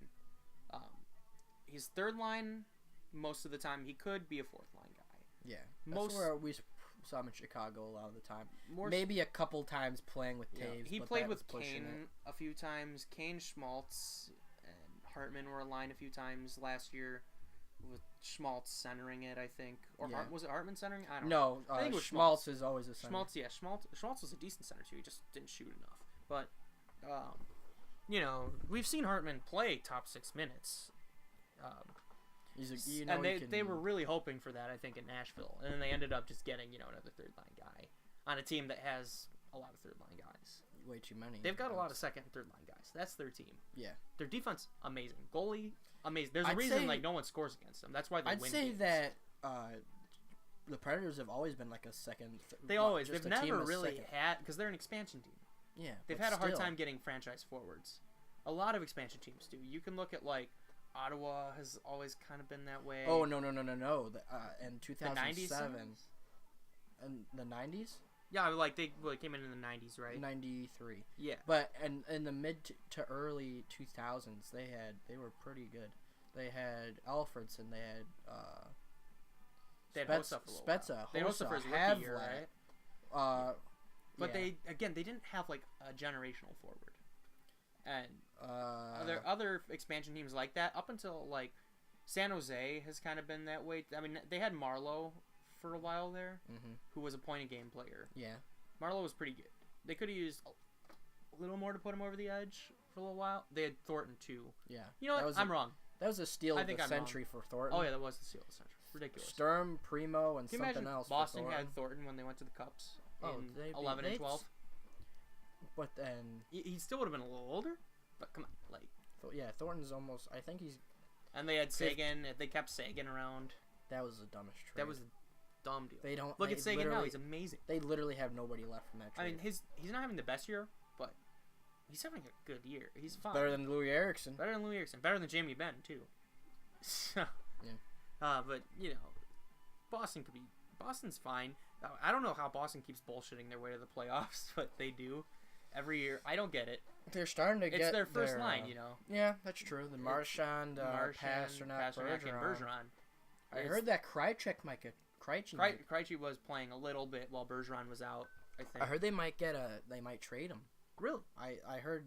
he's third line most of the time. He could be a fourth line guy. Yeah, that's where we saw him in Chicago a lot of the time. Maybe a couple times playing with Taves. He played with Kane a few times. Kane, Schmaltz, and Hartman were aligned a few times last year, with Schmaltz centering it, I think. Or was it Hartman centering? I don't know. No, I think it was Schmaltz is always a center. Schmaltz was a decent center too. He just didn't shoot enough. But, we've seen Hartman play top 6 minutes. They were really hoping for that, I think, in Nashville, and then they ended up just getting another third line guy on a team that has a lot of third line guys. Way too many. They've got a lot of second and third line guys. That's their team. Yeah. Their defense amazing. Goalie amazing. There's a reason no one scores against them. That's why they win. I'd say games. that the Predators have always been like a second. They've never really had because they're an expansion team. Yeah. They've had a hard time getting franchise forwards. A lot of expansion teams do. You can look at Ottawa has always kind of been that way. Oh no! In 2007, in the 90s. Yeah, they came in the 90s, right? 93. Yeah. But in the mid to early 2000s, they were pretty good. They had Alfredson. They had Spezza. They had Hossa for his rookie year, right? But yeah. they didn't have a generational forward. And Other expansion teams like that up until like San Jose has kind of been that way. I mean, they had Marlowe for a while there, who was a point of game player. Yeah, Marlowe was pretty good. They could have used a little more to put him over the edge for a little while. They had Thornton too. Yeah, you know what? I'm wrong. That was a steal of the century for Thornton. Oh yeah, that was the steal of the century. Ridiculous. Sturm, Primo, and Can something else. Boston had Thornton when they went to the Cups in 11 and 12. But then he still would have been a little older. But come on, like. Yeah, Thornton's almost. I think he's. And they had Sagan. They kept Sagan around. That was the dumbest trade. That was a dumb deal. They don't look at Sagan now. He's amazing. They literally have nobody left from that trade. I mean, he's not having the best year, but he's having a good year. He's fine. Better than Louis Eriksson. Better than Jamie Benn too. So, yeah. But you know, Boston's fine. I don't know how Boston keeps bullshitting their way to the playoffs, but they do every year. I don't get it. They're starting to get. It's their first line, you know. Yeah, that's true. The Marchand, Pasternak, and Bergeron. I heard that Krejci might get. Krejci was playing a little bit while Bergeron was out. I think. I heard they might trade him. Really? I heard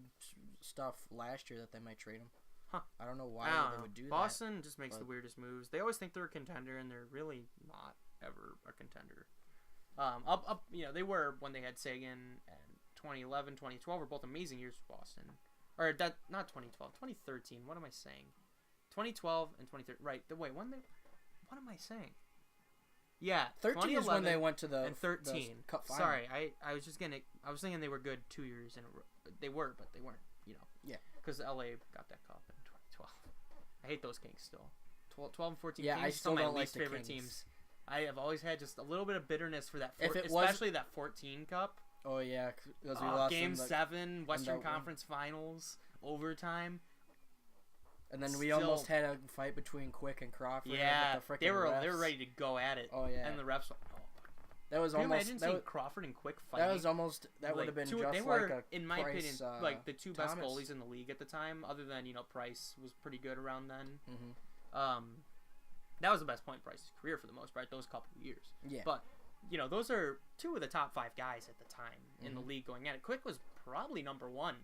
stuff last year that they might trade him. Huh. I don't know why they would do that. Boston just makes the weirdest moves. They always think they're a contender, and they're really not ever a contender. You know, they were when they had Sagan, and 2011, 2012 were both amazing years for Boston. Or that, not 2012, 2013. What am I saying? 2012 and 2013. Right. What am I saying? Yeah, 13 is when they went to the 13. The Cup final. Sorry, I was thinking they were good 2 years in a row. They were, but they weren't. You know. Yeah. Because LA got that cup in 2012. I hate those Kings still. 12 and 14 yeah, Kings I still don't my least like the favorite Kings. teams. I have always had just a little bit of bitterness for that, especially that 14 cup. Oh yeah, because we lost Game 7, Western Conference Finals, overtime. And then we almost had a fight between Quick and Crawford. Yeah, the they were refs. ready to go at it. Oh yeah, and the refs. That was Can you almost. imagine seeing Crawford and Quick fighting? That would have been they just were, like a in my Price, opinion, like the two best Thomas. goalies in the league at the time. Other than Price was pretty good around then. Mm-hmm. That was the best point in Price's career for the most part. Those couple of years. Yeah. But those are two of the top 5 guys at the time in the league going at it. Quick was probably number 1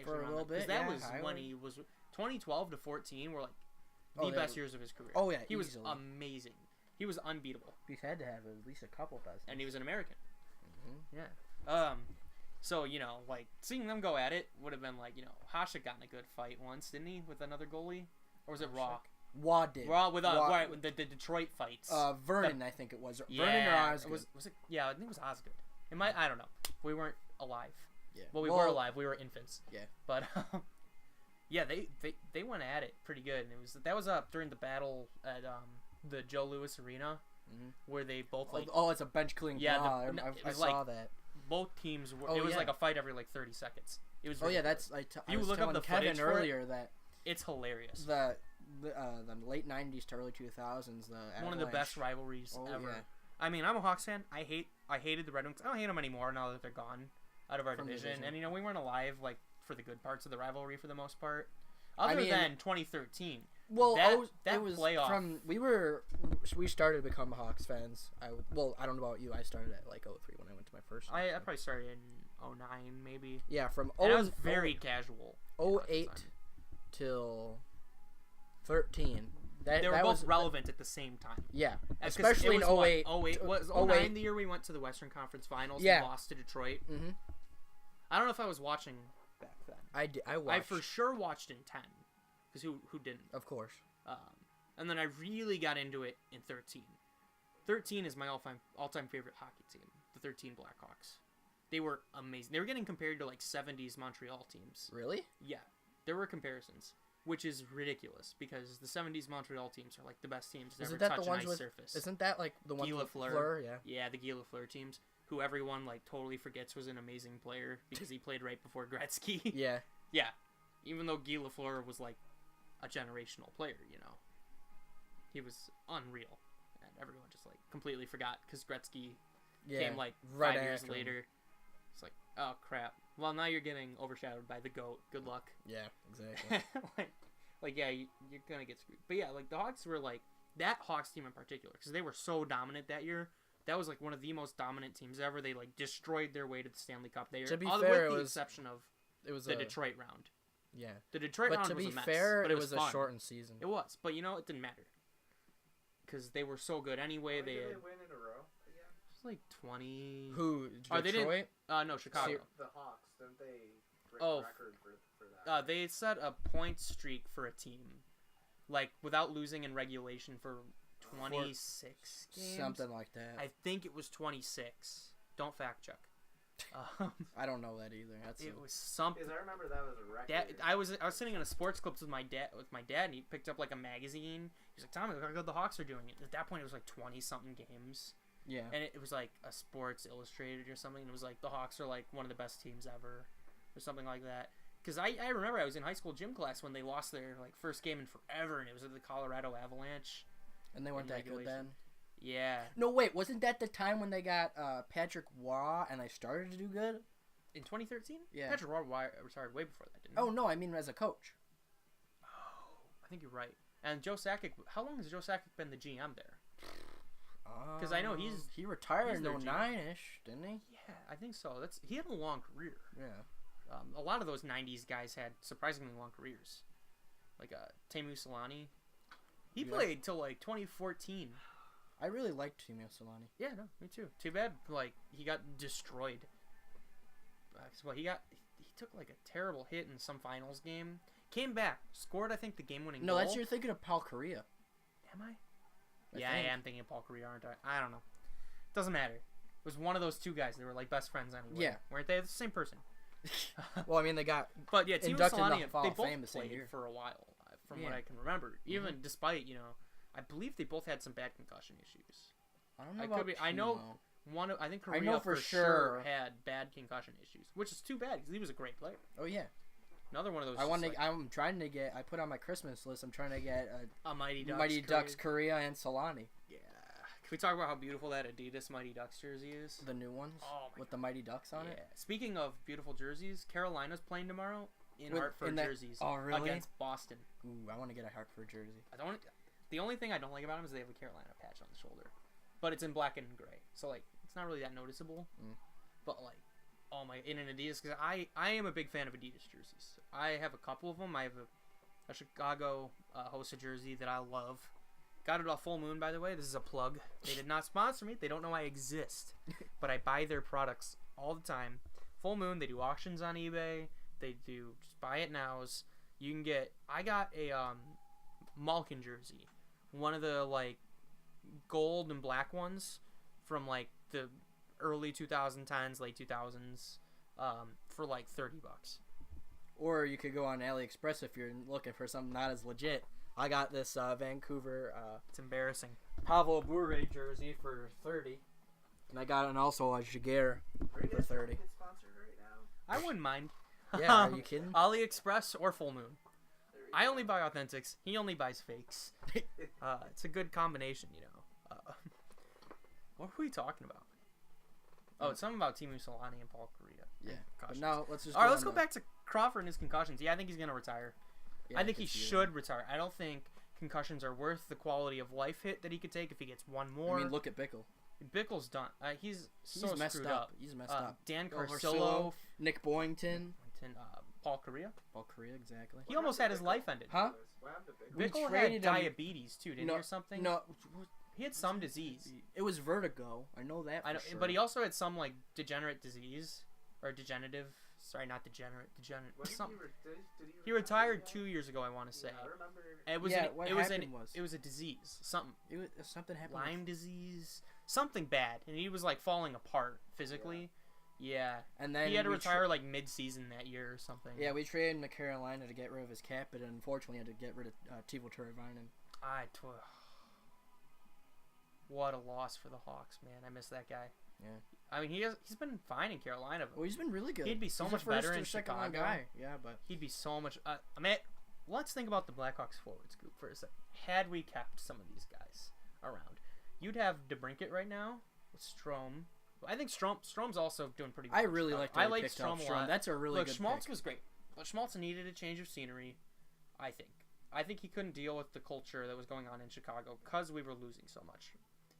for a little bit. Because that was when he was 2012 to 14 were like the best years of his career. Oh yeah, he was amazing. He was unbeatable. He's had to have at least a couple best. And he was an American. Mm-hmm. Yeah. So like seeing them go at it would have been like Hasek got in a good fight once, didn't he, with another goalie, or was it Raw? Waugh did. Raw with the Detroit fights. Vernon, I think it was. Yeah, Vernon or Osgood. Was it? Yeah, I think it was Osgood. It might. I don't know. We weren't alive. Yeah. Well, we were alive. We were infants. Yeah. But yeah, they went at it pretty good, and that was up during the battle at the Joe Louis Arena, where they both like. Oh, it's a bench clean. Yeah, I saw that. Both teams were. It was like a fight every like 30 seconds. It was. Oh yeah, that's. You look up the Kevin footage earlier that. It's hilarious. The late 90s to early 2000s. One of the best rivalries ever. Yeah. I mean, I'm a Hawks fan. I hated the Red Wings. I don't hate them anymore now that they're gone out of our division. And we weren't alive like for the good parts of the rivalry for the most part. Other than 2013. Well, that was playoff. We started to become Hawks fans. I don't know about you. I started at like 03 when I went to my first. I probably started in 09 maybe. Yeah, from I was very casual. 08 till 13. They were both relevant at the same time. Yeah, especially in 08. 08 was 09 the year we went to the Western Conference Finals and lost to Detroit. Mm-hmm. I don't know if I was watching back then. I did. I watched. I for sure watched in 10. Because who didn't? Of course. And then I really got into it in 13. 13 is my all-time favorite hockey team. The 13 Blackhawks. They were amazing. They were getting compared to like 70s Montreal teams. Really? Yeah. There were comparisons. Which is ridiculous because the 70s Montreal teams are like the best teams to ever touch an ice surface. Isn't that like the one with Fleur? Yeah. Yeah, the Guy Lafleur teams, who everyone like totally forgets was an amazing player because he played right before Gretzky. Yeah. Yeah. Even though Guy Lafleur was like a generational player, he was unreal, and everyone just like completely forgot because Gretzky came like 5 years later. It's like, oh crap. Well, now you're getting overshadowed by the GOAT. Good luck. Yeah, exactly. yeah, you're gonna get screwed. But yeah, like the Hawks were like that Hawks team in particular because they were so dominant that year. That was like one of the most dominant teams ever. They like destroyed their way to the Stanley Cup. To be fair, with the exception of the Detroit round. Yeah. The Detroit But round to was be a mess, fair, but it it was fun. a shortened season. It was, but it didn't matter because they were so good anyway. When They did had they win in a row again? it was like 20. Who? Oh, they didn't- Detroit? No, Chicago. The Hawks, didn't they break Oh, the record for that? They set a point streak for a team, like without losing in regulation for 26 games. Something like that. I think it was 26. Don't fact check. I don't know that either. It was something. Because I remember that was a record. I was sitting in a sports clips with my dad, and he picked up like a magazine. He's like, "Tommy, look how good the Hawks are doing." At that point, it was like 20 something games. Yeah. And it was like a Sports Illustrated or something. And it was like the Hawks are like one of the best teams ever, or something like that. Because I remember I was in high school gym class when they lost their like first game in forever, and it was at the Colorado Avalanche. And they weren't that good then. Yeah. No, wait. Wasn't that the time when they got Patrick Waugh and they started to do good? In 2013? Yeah. Patrick Roy retired way before that, didn't he? Oh no, I mean as a coach. Oh, I think you're right. And Joe Sakic, how long has Joe Sakic been the GM there? Because I know he retired he's in their 09-ish, didn't he? Yeah, I think so. He had a long career. Yeah. A lot of those 90s guys had surprisingly long careers. Like Teemu Selanne. He played till like 2014. I really liked Teemu Selanne. Yeah, no, me too. Too bad, like, he got destroyed. He took like a terrible hit in some finals game. Came back, scored, I think, the game-winning goal. No, that's you're thinking of Paul Correa. Am I? I Yeah, think. I am thinking of Paul Correa, aren't I? I don't know. Doesn't matter. It was one of those two guys. They were like best friends anyway. Yeah. Weren't they? The same person. Well, I mean, they got But yeah, Teemu inducted into Selanne, the Hall they of both Fame the same played year. for a while, from Yeah. what I can remember. Even despite, I believe they both had some bad concussion issues. I don't know I about could be. I know Teemu. I think I Correa know for for sure sure. had bad concussion issues, which is too bad because he was a great player. Oh yeah. Another one of those. I'm trying to get. I put on my Christmas list. I'm trying to get a Mighty Ducks. Mighty Ducks Correa and Solani. Yeah. Can we talk about how beautiful that Adidas Mighty Ducks jersey is? The new ones. Oh my with the Mighty Ducks on Yeah. it. Speaking of beautiful jerseys, Carolina's playing tomorrow in With- Hartford in that- jerseys oh, really? against Boston. Ooh, I want to get a Hartford jersey. The only thing I don't like about them is they have a Carolina patch on the shoulder, but it's in black and gray, so like it's not really that noticeable. But like, oh my, in an Adidas, because I am a big fan of Adidas jerseys. I have a couple of them. I have a Chicago hosted jersey that I love. Got it off Full Moon, by the way. This is a plug. They did not sponsor me. They don't know I exist, but I buy their products all the time. Full Moon. They do auctions on eBay. They do just buy it nows. You can get. I got a Malkin jersey, one of the like gold and black ones from like the early 2010s, late 2000s, for like $30. Or you could go on AliExpress if you're looking for something not as legit. I got this Vancouver It's embarrassing. Pavel Bure jersey for $30, and I got also a Jaguar Are you for guys $30. trying to get sponsored right now? I wouldn't mind. Yeah, are you kidding? AliExpress or Full Moon. There you I go. only buy authentics. He only buys fakes. It's a good combination, what were we talking about? Oh, it's something about Teemu Selanne and Paul Correa. Yeah. But Concussions. now let's just. All right, let's go back to Crawford and his concussions. Yeah, I think he's gonna retire. Yeah, I think he could see that. should retire. I don't think concussions are worth the quality of life hit that he could take if he gets one more. I mean, look at Bickle. Bickle's done. He's so He's messed screwed up. He's messed up. Dan Bill Carcillo, Nick Boynton, Paul Correa. Paul Correa, exactly. He almost had his life ended. Huh? What happened to Big? We Bickle had traded him- diabetes too, didn't he, or something? No, He had some disease. it was vertigo. I know that. I know, for sure. but he also had some like degenerate disease or degenerative. Sorry, not degenerate. Degenerate. When did Something. did He retired again? 2 years ago. I want to say. Yeah, I remember. It was. Yeah, what it was happened was- It was a disease. Something. It was something happened. Lyme disease. Something bad, and he was like falling apart physically. Yeah. And then He had to we retire like mid-season that year or something. Yeah, we traded him to Carolina to get rid of his cap, but unfortunately had to get rid of Teuvo Teravainen. What a loss for the Hawks, man. I miss that guy. Yeah. I mean, he's been fine in Carolina, but Well, he's been really good. he'd be so He's much a first better or in second line Chicago. guy. Yeah, but He'd be so much. I mean, let's think about the Blackhawks forwards group for a second. Had we kept some of these guys around, you'd have DeBrincat right now with Strome. I think Strome's also doing pretty good. I for really Chicago. liked I how like he picked up Strome a Strome. lot. That's a really Look, good Schmaltz pick. was great, but Schmaltz needed a change of scenery. I think he couldn't deal with the culture that was going on in Chicago because we were losing so much.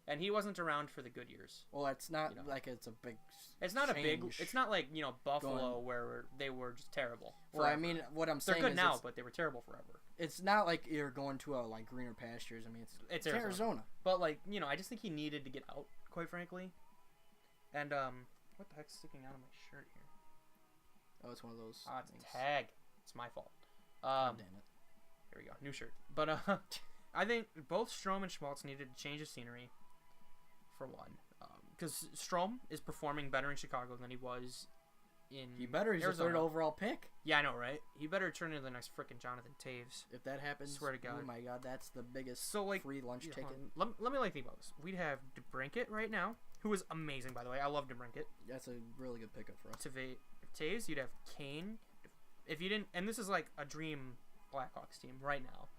And he wasn't around for the good years. Well, it's not like it's a big. It's not change a big. It's not like Buffalo where they were just terrible. Well, I mean, what I'm saying they're good is now, but they were terrible forever. It's not like you're going to a greener pastures. I mean, it's Arizona. But I just think he needed to get out, quite frankly. And what the heck's sticking out of my shirt here? Oh, it's one of those. It's a tag. It's my fault. Oh, damn it. Here we go, new shirt. But I think both Strome and Schmaltz needed to change the scenery. For one, because Strome is performing better in Chicago than he was in. He better. He's Arizona. a third overall pick. Yeah, I know, right? He better turn into the next frickin' Jonathan Taves. If that happens, swear to God. Oh my God, that's the biggest free lunch ticket. Let me think about this. We'd have DeBrincat right now, who is amazing, by the way. I love DeBrincat. That's a really good pickup for us. Taves, you'd have Kane. If you didn't, and this is like a dream Blackhawks team right now.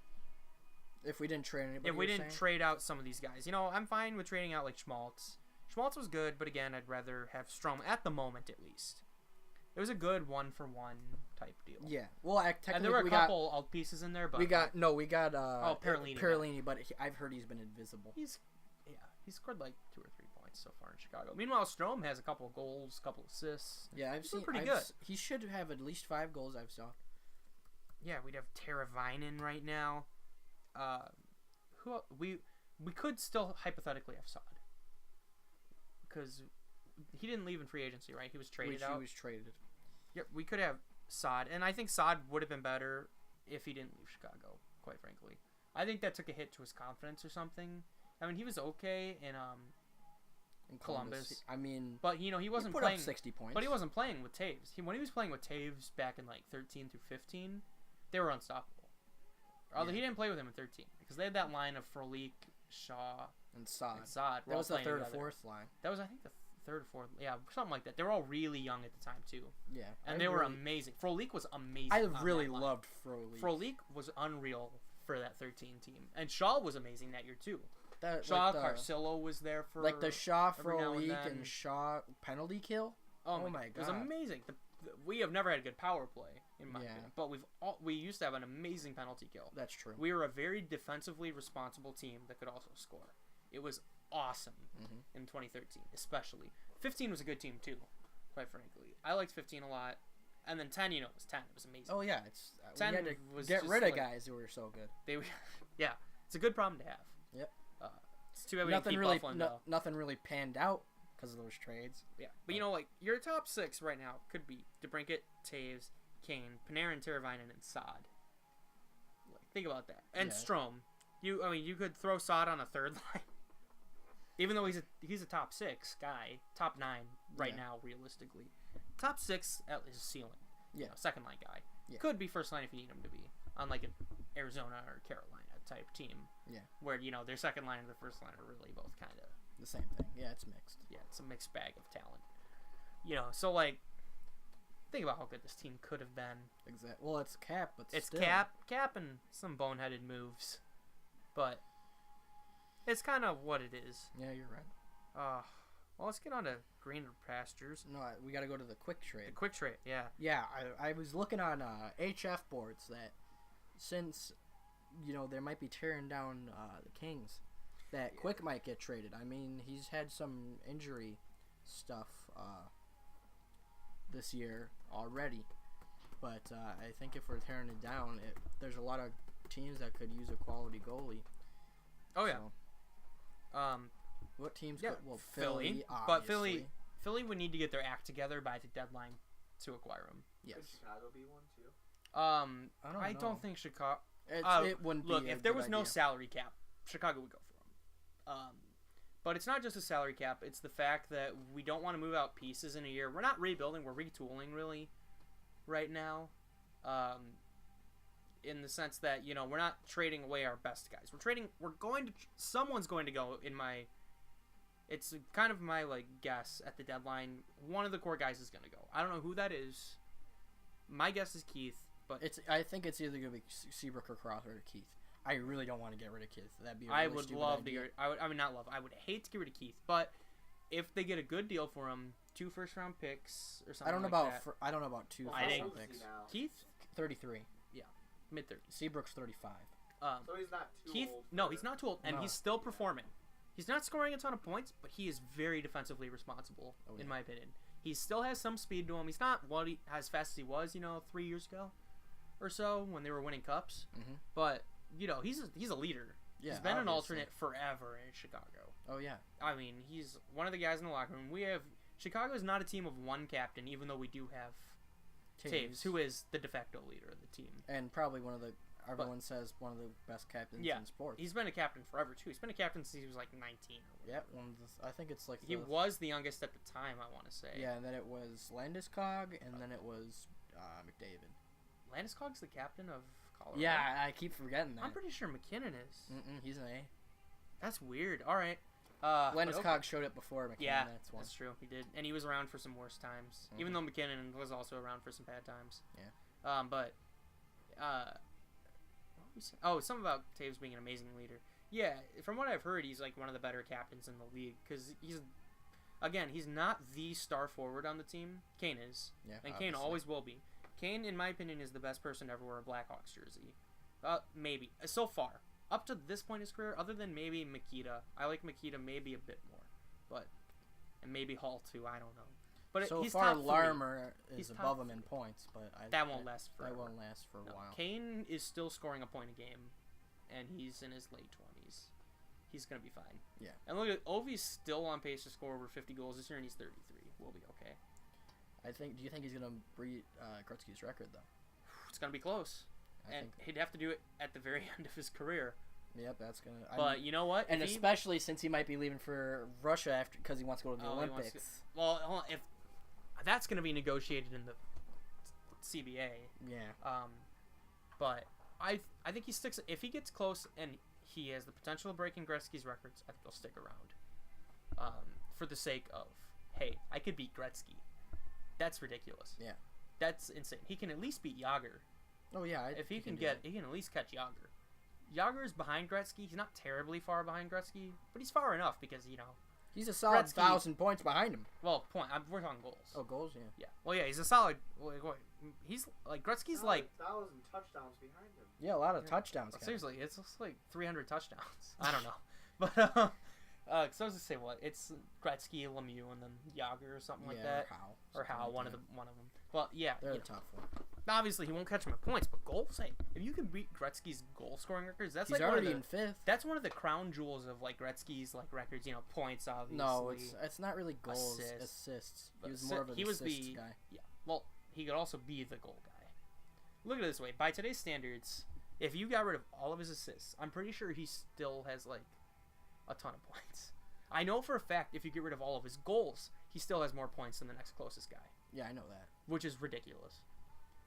If we didn't trade anybody. If we didn't trade out some of these guys. I'm fine with trading out like Schmaltz. Schmaltz was good, but again, I'd rather have Strome at the moment at least. It was a good 1-for-1 type deal. Yeah. Well, technically and there were a couple alt pieces in there, but we got Parolini. Parolini, but I've heard he's been invisible. He scored like 2 or 3 points so far in Chicago. Meanwhile, Strome has a couple of goals, a couple of assists. Yeah, I've seen pretty good. He should have at least 5 goals. I've saw. Yeah, we'd have Teravainen right now. We could still hypothetically have Saad because he didn't leave in free agency, right? He was traded out. He was traded. Yep, we could have Saad, and I think Saad would have been better if he didn't leave Chicago. Quite frankly, I think that took a hit to his confidence or something. I mean, he was okay in Columbus. I mean, but he wasn't put playing up 60 points. But he wasn't playing with Taves. When he was playing with Taves back in like 13 through 15, they were unstoppable. Although he didn't play with him in 13 because they had that line of Frolik, Shaw, and Saad. That was the third or fourth line. That was, I think, the third or fourth. Yeah, something like that. They were all really young at the time too. Yeah, and they were amazing. Frolik was amazing. I really loved Frolik. Frolik was unreal for that 13 team, and Shaw was amazing that year too. Shaw, Carcillo was there for like the Shaw, Frolik, and Shaw penalty kill. Oh my God, it was amazing. We have never had a good power play in my opinion, but we used to have an amazing penalty kill. That's true. We were a very defensively responsible team that could also score. It was awesome in 2013, especially. 15 was a good team too, quite frankly. I liked 15 a lot, and then 10, was 10. It was amazing. Oh yeah, 10 we had to was get just rid of guys who were so good. Yeah, it's a good problem to have. Yep. It's too bad we didn't keep Buffalo, though. Nothing really panned out because of those trades. Yeah, but your top 6 right now could be DeBrincat, Taves, Kane, Panarin, Teravainen, and Saad. Think about that. And Strome. You could throw Saad on a third line. Even though he's a top 6 guy, top 9 right now, realistically. Top 6 at his ceiling. Yeah. Second line guy. Yeah. Could be first line if you need him to be. On like an Arizona or Carolina type team. Yeah. Where, their second line and their first line are really both kind of the same thing. Yeah, it's mixed. Yeah, it's a mixed bag of talent. So think about how good this team could have been. Exactly. Well, it's cap, but it's still. cap and some boneheaded moves, but it's kind of what it is. Yeah, you're right. Well, let's get on to greener pastures. No, we got to go to the quick trade. The quick trade, yeah. Yeah, I was looking on HF boards that since they might be tearing down the Kings, that Quick might get traded. I mean, he's had some injury stuff this year already, but I think if we're tearing it down, there's a lot of teams that could use a quality goalie. Oh yeah. So, what teams? Yeah, well, Philly, but Philly would need to get their act together by the deadline to acquire him. Yes. Could Chicago be one too? I don't think Chicago. It wouldn't look, be if there was idea. no salary cap, Chicago would go for him. But it's not just a salary cap. It's the fact that we don't want to move out pieces in a year. We're not rebuilding. We're retooling, really, right now. In the sense that, we're not trading away our best guys. Someone's going to go in my... It's kind of my, guess at the deadline. One of the core guys is going to go. I don't know who that is. My guess is Keith, but... I think it's either going to be Seabrook or Crawford or Keith. I really don't want to get rid of Keith. That'd be a really I would love idea. to get... I would hate to get rid of Keith, but if they get a good deal for him, 2 first-round picks or something I don't know about 2 first-round picks. Keith? 33. Yeah, mid-30s. Seabrook's 35. So he's not too old. No, he's not too old, and he's still performing. He's not scoring a ton of points, but he is very defensively responsible, in my opinion. He still has some speed to him. He's not as fast as he was, 3 years ago or so when they were winning cups. Mm-hmm. But, he's a leader. Yeah, he's been an alternate forever in Chicago. Oh, yeah. I mean, he's one of the guys in the locker room. Chicago is not a team of one captain, even though we do have Taves, who is the de facto leader of the team. And probably everyone says one of the best captains in sports. He's been a captain forever, too. He's been a captain since he was like 19. Yeah, I think it's like... He was the youngest at the time, I want to say. Yeah, and then it was Landeskog, and then it was McDavid. Landeskog's the captain of Colorado? Yeah, I keep forgetting that. I'm pretty sure McKinnon is. He's an A. That's weird. All right. Landeskog showed it before McKinnon. Yeah, that's true. He did. And he was around for some worse times, even though McKinnon was also around for some bad times. Yeah. Something about Taves being an amazing leader. Yeah, from what I've heard, he's like one of the better captains in the league because he's not the star forward on the team. Kane is. Yeah, and obviously. Kane always will be. Kane, in my opinion, is the best person to ever wear a Blackhawks jersey. Maybe. So far. Up to this point in his career, other than maybe Mikita. I like Mikita maybe a bit more. And maybe Hall, too. I don't know. But so he's far, top Larmer three. is above him in points, but that won't last forever. That won't last for a while. Kane is still scoring a point a game, and he's in his late 20s. He's going to be fine. Yeah. And look at Ovi's still on pace to score over 50 goals this year, and he's 33. We'll be okay. Do you think he's going to beat Gretzky's record, though? It's going to be close. He'd have to do it at the very end of his career. Yep, that's going to... But you know what? And especially since he might be leaving for Russia because he wants to go to the Olympics. If that's going to be negotiated in the CBA. Yeah. But I think he sticks... If he gets close and he has the potential of breaking Gretzky's records, I think he'll stick around. For the sake of, hey, I could beat Gretzky. That's ridiculous. Yeah. That's insane. He can at least beat Jágr. Oh, yeah. He can at least catch Jágr. Jágr is behind Gretzky. He's not terribly far behind Gretzky, but he's far enough because, he's a solid 1,000 points behind him. Well, we're talking goals. Oh, goals, yeah. Yeah. Well, yeah, he's a solid... He's, Gretzky's, 1,000 touchdowns behind him. Yeah, a lot of touchdowns. Seriously, it's just, 300 touchdowns. I don't know. But, so I was going to say, it's Gretzky, Lemieux, and then Jágr or something like that. Or Howe, one of them. Well, yeah. They're the top four. Obviously, he won't catch him at points, but goals, if you can beat Gretzky's goal-scoring records, that's he's already in fifth. That's one of the crown jewels of, Gretzky's, records, points, obviously. No, it's not really goals, assists. He was more of an assist guy. Yeah, well, he could also be the goal guy. Look at it this way. By today's standards, if you got rid of all of his assists, I'm pretty sure he still has, a ton of points. I know for a fact if you get rid of all of his goals, he still has more points than the next closest guy. Yeah, I know that. Which is ridiculous.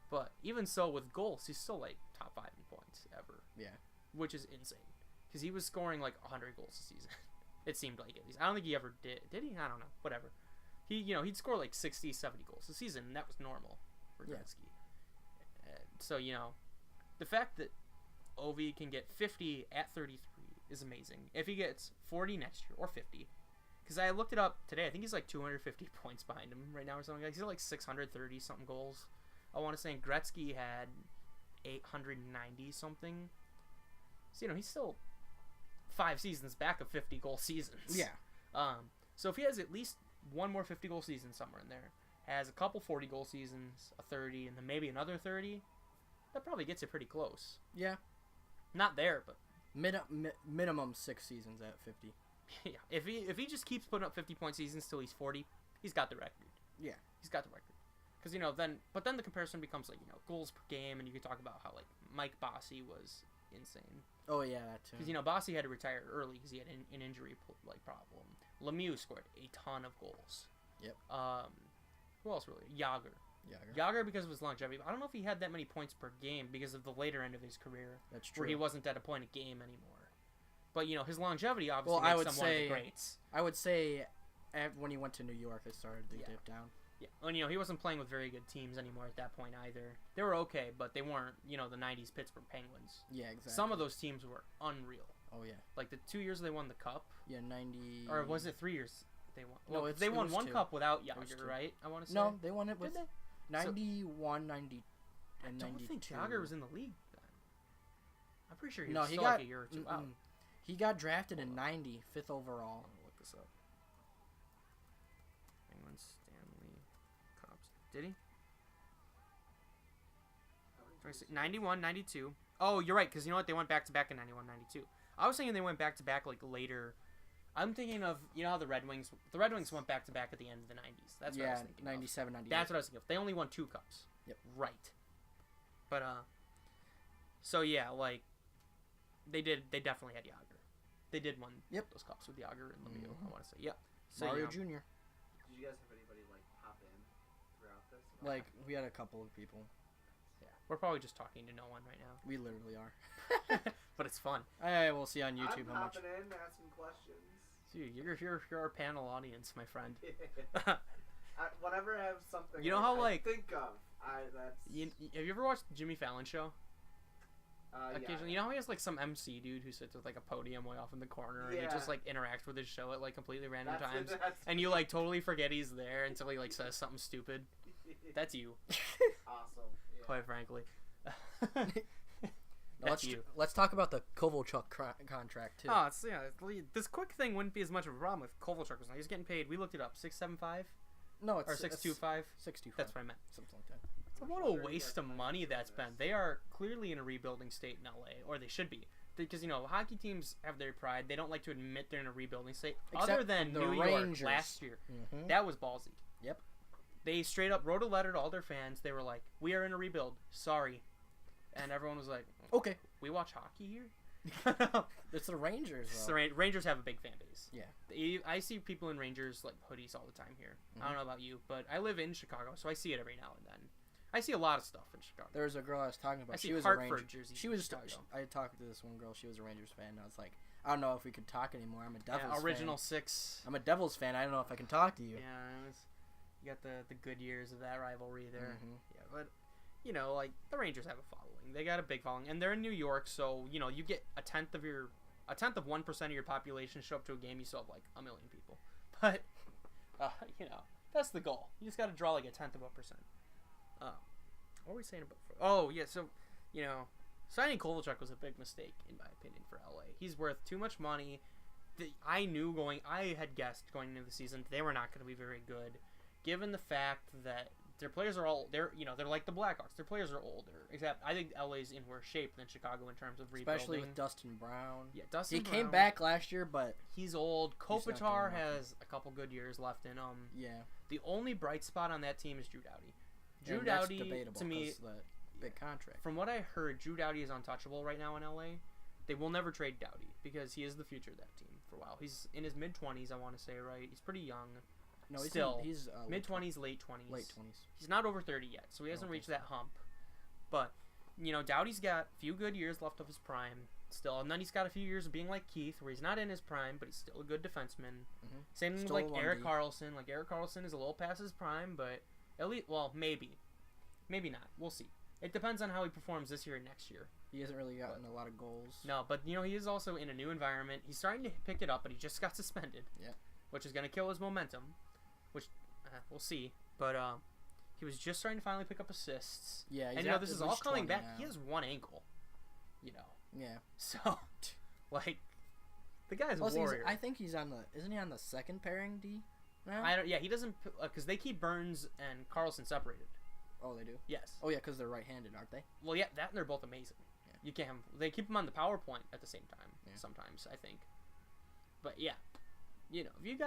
But even so, with goals, he's still, top 5 in points ever. Yeah. Which is insane. Because he was scoring, 100 goals a season. It seemed like, at least. I don't think he ever did. Did he? I don't know. Whatever. He'd score, 60, 70 goals a season, and that was normal for Gretzky. So, the fact that Ovi can get 50 at 33 is amazing. If he gets 40 next year, or 50... Because I looked it up today. I think he's 250 points behind him right now or something. He's at 630 something goals. I want to say Gretzky had 890 something. So he's still 5 seasons back of 50 goal seasons. Yeah. So if he has at least one more 50 goal season somewhere in there, has a couple 40 goal seasons, a 30, and then maybe another 30, that probably gets you pretty close. Yeah. Not there, but minimum 6 seasons at 50. Yeah, if he just keeps putting up 50-point seasons till he's 40, he's got the record. Yeah, he's got the record. Because then the comparison becomes goals per game, and you can talk about how Mike Bossy was insane. Oh yeah, that too. Because Bossy had to retire early because he had an injury problem. Lemieux scored a ton of goals. Yep. Who else really? Jágr because of his longevity. I don't know if he had that many points per game because of the later end of his career. That's true. Where he wasn't at a point a game anymore. But, his longevity obviously makes him one of the greats. I would say when he went to New York, it started to dip down. Yeah. And, he wasn't playing with very good teams anymore at that point either. They were okay, but they weren't, the 90s Pittsburgh Penguins. Yeah, exactly. Some of those teams were unreal. Oh, yeah. The 2 years they won the Cup. Yeah, 90... Or was it 3 years they won? Well, they won one 2. Cup without Jágr, right? I want to say. No, they won it with... Did they? 91, 90, and 92. I don't think Jágr was in the league then. I'm pretty sure he was he still got, a year or two out. He got drafted in 90, 5th overall. I'll look this up. Penguins Stanley Cups. Did he? 91, 92. Oh, you're right, because you know what? They went back-to-back in 91, 92. I was thinking they went back-to-back, like, later. I'm thinking of, you know how the Red Wings went back-to-back at the end of the 90s. That's what I was thinking 97, 98. That's what I was thinking of. They only won 2 cups. Yep. Right. But, so, yeah, like, they definitely had Yager. They did win those cups with Yager and Lemieux, I want to say. Yep. So, Mario Jr. Did you guys have anybody, like, pop in throughout this? Like, we had a couple of people. Yeah. We're probably just talking to no one right now. We literally are. But it's fun. We'll see on YouTube I'm how much. popping in, asking questions. Dude, you're our panel audience, my friend. Whenever I have something You know how, like, think of, that's... have you ever watched the Jimmy Fallon show? Occasionally, yeah. you know how he has, like, some MC dude who sits with, like, a podium way off in the corner and he just, like, interacts with his show at, like, completely random times. And you, like, totally forget he's there until he, like, says something stupid. That's you. Awesome. Yeah. Quite frankly. Let's talk about the Kovalchuk contract, too. Oh, this quick thing wouldn't be as much of a problem with Kovalchuk. He's getting paid, we looked it up, $675? No, it's... Or $625? $625. That's what I meant. Something like that. What a waste of money that's been. They are clearly in a rebuilding state in LA, or they should be. Because, you know, hockey teams have their pride. They don't like to admit they're in a rebuilding state. Except Other than the New Rangers. York last year. Mm-hmm. That was ballsy. Yep. They straight up wrote a letter to all their fans. They were like, we are in a rebuild. Sorry. And everyone was like, okay. We watch hockey here? It's the Rangers, though. The Rangers have a big fan base. Yeah. I see people in Rangers, like, hoodies all the time here. Mm-hmm. I don't know about you, but I live in Chicago, so I see it every now and then. I see a lot of stuff in Chicago. There was a girl I was talking about. I see she was Hartford a Ranger. jerseys She in was. Chicago. I talked to this one girl. She was a Rangers fan. And I was like, I don't know if we could talk anymore. I'm a Devils fan. Original 6. I'm a Devils fan. I don't know if I can talk to you. Yeah, you got the good years of that rivalry there. Mm-hmm. Yeah, but you know, like the Rangers have a following. They got a big following, and they're in New York, so you know you get a tenth of 1% of your population show up to a game. You still have like 1 million people, but you know that's the goal. You just got to draw like a tenth of 1%. What were we saying about? Oh yeah, so you know, signing Kovalchuk was a big mistake in my opinion for LA. He's worth too much money. I had guessed going into the season they were not going to be very good, given the fact that their players are they're like the Blackhawks. Their players are older. Except I think LA's in worse shape than Chicago in terms of rebuilding. Especially with Dustin Brown. Yeah, Dustin Brown. He came back last year, but he's old. Kopitar has a couple good years left in him. Yeah. The only bright spot on that team is Drew Doughty. Drew Doughty, to me, the big contract. From what I heard, Drew Doughty is untouchable right now in LA. They will never trade Doughty because he is the future of that team for a while. He's in his mid-20s, I want to say, right? He's pretty young. No, he's mid-20s, late 20s. Late 20s. He's not over 30 yet, so he hasn't reached that hump. But, you know, Doughty's got a few good years left of his prime still, and then he's got a few years of being like Keith, where he's not in his prime, but he's still a good defenseman. Mm-hmm. Same thing with, like, Erik Karlsson. Like, Erik Karlsson is a little past his prime, but at least, well, maybe. Maybe not. We'll see. It depends on how he performs this year and next year. He hasn't really gotten a lot of goals. No, but, you know, he is also in a new environment. He's starting to pick it up, but he just got suspended. Yeah. Which is going to kill his momentum, which we'll see. But he was just starting to finally pick up assists. Yeah, and, you know, this is all coming back. Now. He has one ankle, you know. Yeah. So, like, the guy's a warrior. I think he's on isn't he on the second pairing D now? Yeah, he doesn't, because they keep Burns and Karlsson separated. Oh, they do? Yes. Oh, yeah, because they're right-handed, aren't they? Well, yeah, that and they're both amazing. Yeah. You can't they keep them on the power point at the same time sometimes, I think. But, yeah, you know, if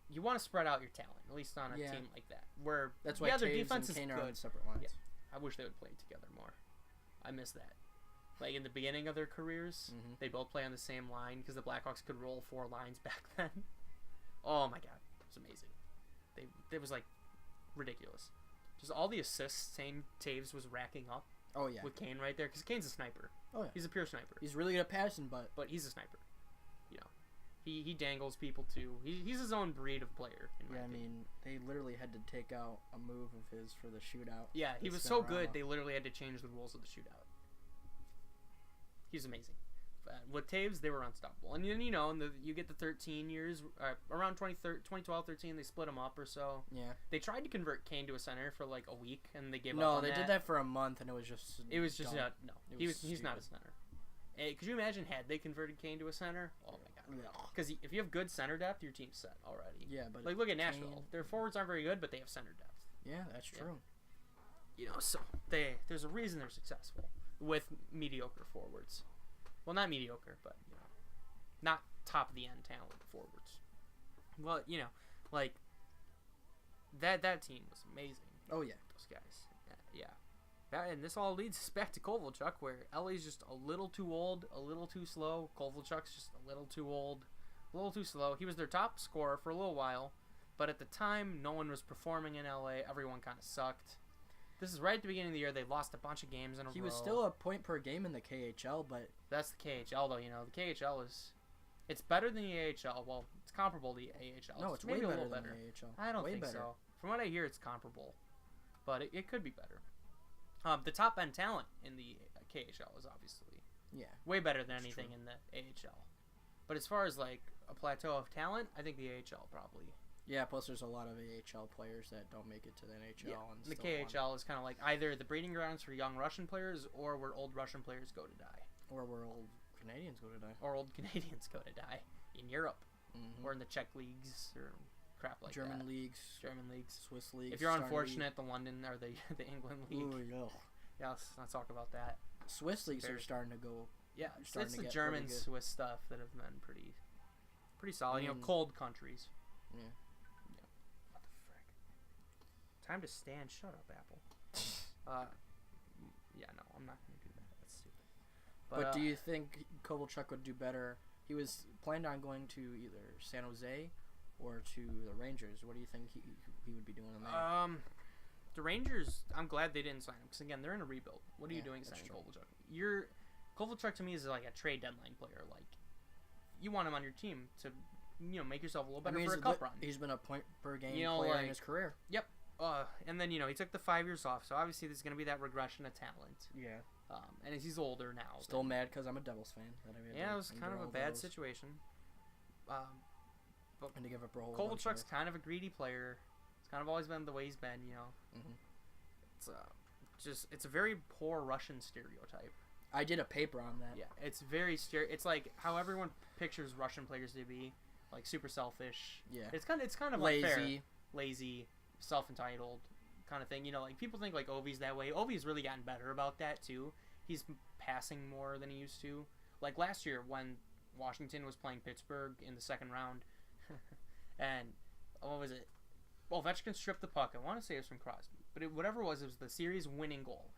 you want to spread out your talent, at least on a team like that, where that's why their Taves defense and is Kane good. are on separate lines. Yeah. I wish they would play together more. I miss that. Like, in the beginning of their careers, they both play on the same line because the Blackhawks could roll 4 lines back then. Oh, my God. It was amazing. It was, like, ridiculous. Just all the assists Taves was racking up. Oh, yeah. With Kane right there, because Kane's a sniper. Oh, yeah. He's a pure sniper. He's really good at passing, but he's a sniper. You know, he dangles people too. He's his own breed of player. In my opinion. They literally had to take out a move of his for the shootout. Yeah, he was so good. They literally had to change the rules of the shootout. He's amazing. With Taves, they were unstoppable. And then, you know, you get the 13 years, around 2012, 13, they split him up or so. Yeah. They tried to convert Kane to a center for like a week, and they gave up No, on they that. did that for a month, and it was just no. He's not a center. Could you imagine had they converted Kane to a center? Oh my god! Because if you have good center depth, your team's set already. Yeah, but like look at Nashville. Their forwards aren't very good, but they have center depth. Yeah, that's true. You know, so there's a reason they're successful with mediocre forwards. Well, not mediocre, but you know, not top of the end talent forwards. Well, you know, like that team was amazing. Oh yeah, those guys. Yeah. And this all leads us back to Kovalchuk, where LA's just a little too old, a little too slow. Kovalchuk's just a little too old, a little too slow. He was their top scorer for a little while, but at the time, no one was performing in LA. Everyone kind of sucked. This is right at the beginning of the year. They lost a bunch of games in a row. He was still a point per game in the KHL, but... That's the KHL, though. You know, the KHL is... It's better than the AHL. Well, it's comparable to the AHL. No, it's maybe way a little better better than the AHL. I don't way think better. so. From what I hear, it's comparable. But it could be better. The top end talent in the KHL is obviously way better than anything in the AHL. But as far as like a plateau of talent, I think the AHL probably. Yeah, plus there's a lot of AHL players that don't make it to the NHL. Yeah. And The KHL is kind of like either the breeding grounds for young Russian players or where old Russian players go to die. Or where old Canadians go to die. Or old Canadians go to die in Europe. Mm-hmm. Or in the Czech leagues or crap like German that. leagues. German leagues. Swiss leagues. If you're unfortunate, the London or the England league. Ooh, no. Yeah, let's talk about that. Swiss leagues are starting to go. Yeah, starting it's to the get German pretty good. Swiss stuff that have been pretty solid. You know, cold countries. Yeah. What the frick? Time to stand. Shut up, Apple. Yeah, no, I'm not gonna do that. That's stupid. But do you think Kovalchuk would do better? He was planned on going to either San Jose or to the Rangers. What do you think he would be doing in there? The Rangers, I'm glad they didn't sign him because again, they're in a rebuild. What are you doing signing Kovalchuk? Kovalchuk to me is like a trade deadline player. Like you want him on your team to, you know, make yourself a little better for a cup run. He's been a point per game You know, player like- in his career. Yep. And then you know he took the 5 years off, so obviously there's gonna be that regression of talent. Yeah. And he's older now. Still mad because I'm a Devils fan. Yeah, it was kind of a bad situation. But And to give up a whole Kovalchuk's kind of a greedy player. It's kind of always been the way he's been, you know. Mm-hmm. It's a very poor Russian stereotype. I did a paper on that. Yeah, it's very it's like how everyone pictures Russian players to be, like super selfish. Yeah. It's kind of lazy. unfair. Lazy, self-entitled kind of thing. You know, like people think like Ovi's that way. Ovi's really gotten better about that too. He's passing more than he used to. Like last year when Washington was playing Pittsburgh in the second round, and what was it? Well, Ovechkin stripped the puck. I want to say it was from Crosby, but whatever it was the series-winning goal.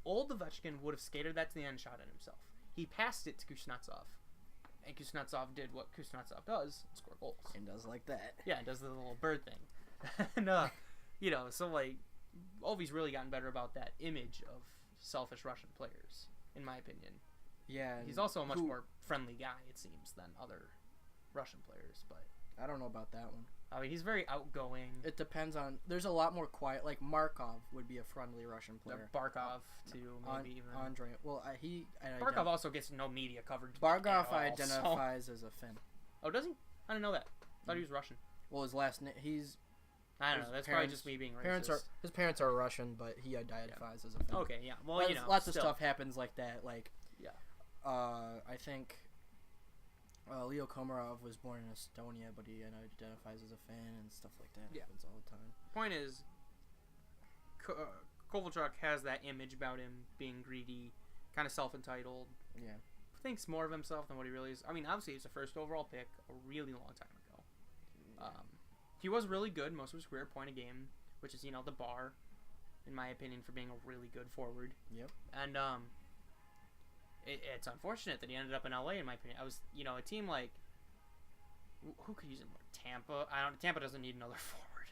Old Ovechkin would have skated that to the end, shot at himself. He passed it to Kuznetsov, and Kuznetsov did what Kuznetsov does: score goals. And does like that. Yeah, and does the little bird thing. And you know, so like, Ovi's really gotten better about that image of selfish Russian players, in my opinion. Yeah. He's also a much more friendly guy, it seems, than other Russian players. But I don't know about that one. I mean, he's very outgoing. It depends on. There's a lot more quiet. Like Markov would be a friendly Russian player. Barkov too, maybe even. Andre. Well, Barkov also gets no media coverage. Barkov at all, identifies as a Finn. Oh, does he? I didn't know that. I thought he was Russian. Well, his last name. I don't know. That's probably just me being racist. His parents are Russian, but he identifies as a Finn. Okay, yeah. Well, you know, lots of stuff happens like that. Like, yeah. I think Leo Komarov was born in Estonia, but he identifies as a Finn and stuff like that. Yeah. Happens all the time. Point is, Kovalchuk has that image about him being greedy, kind of self-entitled. Yeah. Thinks more of himself than what he really is. I mean, obviously, he's the first overall pick a really long time ago. He was really good most of his career, point a game, which is, you know, the bar, in my opinion, for being a really good forward. Yep. And it's unfortunate that he ended up in LA, in my opinion. I was, you know, a team like who could use him more? Tampa. Tampa doesn't need another forward.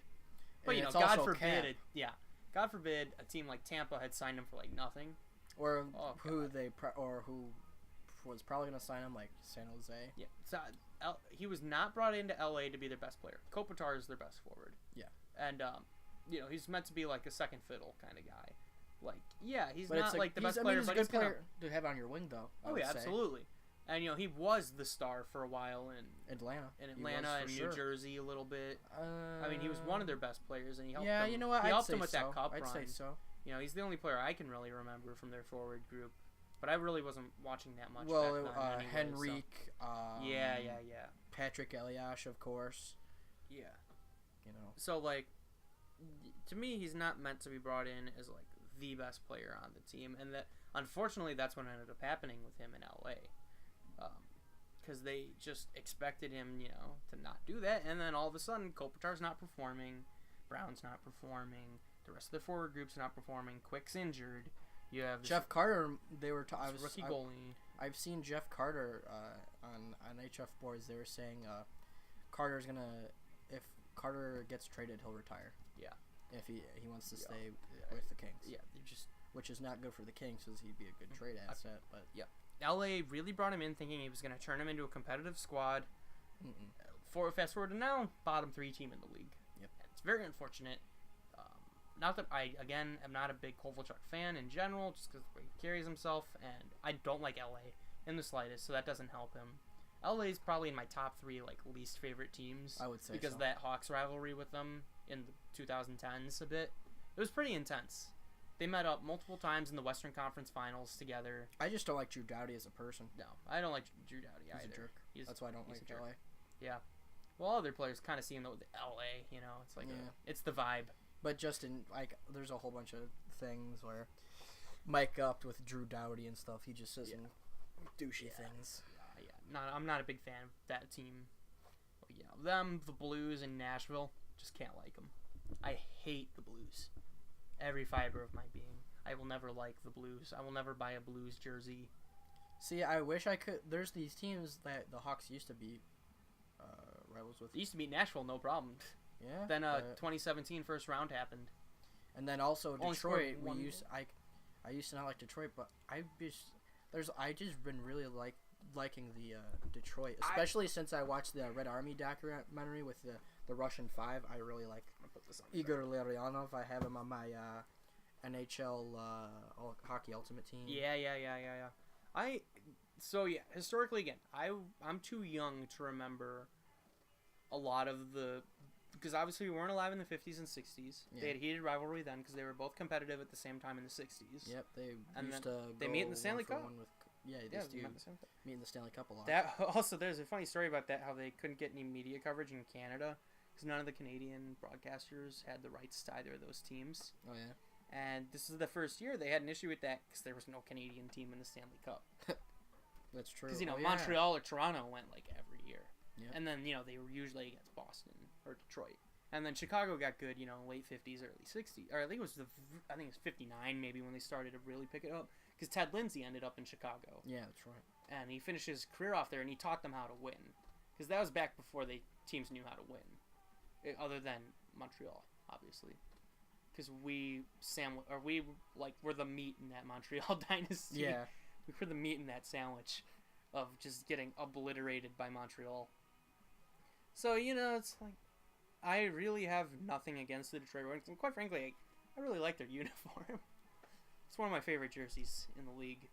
But you know, God forbid, God forbid a team like Tampa had signed him for like nothing. Or who was probably going to sign him, like San Jose. Yeah. So he was not brought into LA to be their best player. Kopitar is their best forward. Yeah. And you know, he's meant to be like a second fiddle kind of guy. Like, yeah, he's not like the best player, but he's a good player to have on your wing, though. Oh yeah, absolutely. And you know, he was the star for a while in Atlanta, and New Jersey a little bit. I mean, he was one of their best players, and he helped. Yeah, them. you know what? He helped them with that cup I'd run. say so. You know, he's the only player I can really remember from their forward group. but I really wasn't watching that much. Well, back then anyway, Henrique. So. Yeah. Patrick Eliash, of course. Yeah. You know. So like, to me, he's not meant to be brought in as like the best player on the team, and that unfortunately that's what ended up happening with him in LA. Because they just expected him, to not do that, and then all of a sudden, Kopitar's not performing, Brown's not performing, the rest of the forward group's not performing, Quick's injured. You have Jeff Carter. They were rookie goalie. I've seen Jeff Carter on HF boards. They were saying Carter's gonna, if Carter gets traded, he'll retire. Yeah. If he wants to stay with the Kings. Yeah, which is not good for the Kings because he'd be a good trade asset. But yeah. LA really brought him in thinking he was going to turn him into a competitive squad. Fast forward to now, bottom 3 team in the league. Yep. It's very unfortunate. Not that I, again, am not a big Kovalchuk fan in general, just because the way he carries himself, and I don't like LA in the slightest, so that doesn't help him. LA is probably in my top 3 least favorite teams. I would say because so. That Hawks rivalry with them in the 2010s a bit. It was pretty intense. They met up multiple times in the Western Conference Finals together. I just don't like Drew Doughty as a person. No, I don't like Drew Doughty He's either. a jerk. That's why I don't like LA. Yeah. Well, other players kind of seeing the LA, it's like it's the vibe. But just in there's a whole bunch of things where Mike upped with Drew Doughty and stuff. He just says some douchey things. I'm not a big fan of that team. But them, the Blues in Nashville, just can't like them. I hate the Blues. Every fiber of my being. I will never like the Blues. I will never buy a Blues jersey. See, I wish I could. There's these teams that the Hawks used to be rivals with. They used to beat Nashville, no problem. Yeah. Then 2017 first round happened. And then also Detroit. I used to not like Detroit, but I just been really liking the Detroit, especially since I watched the Red Army documentary with the Russian Five. I really like Igor Larionov. I have him on my NHL Hockey Ultimate Team. Yeah. Historically again, I'm too young to remember a lot of the, because obviously we weren't alive in the 50s and 60s. Yeah. They had heated rivalry then because they were both competitive at the same time in the 60s. Yep, they meet in the Stanley Cup. They used to meet in the Stanley Cup a lot. That also, there's a funny story about that, how they couldn't get any media coverage in Canada because none of the Canadian broadcasters had the rights to either of those teams. Oh yeah. And this is the first year they had an issue with that because there was no Canadian team in the Stanley Cup. That's true. Because Montreal or Toronto went every year. Yep. And then they were usually against Boston or Detroit. And then Chicago got good, late 50s, early 60s. Or I think it was 59 maybe when they started to really pick it up. Because Ted Lindsay ended up in Chicago. Yeah, that's right. And he finished his career off there, and he taught them how to win. Because that was back before teams knew how to win. Other than Montreal, obviously. Because we're the meat in that Montreal dynasty. Yeah. We were the meat in that sandwich of just getting obliterated by Montreal. So, it's like, I really have nothing against the Detroit Red Wings. And quite frankly, I really like their uniform. It's one of my favorite jerseys in the league.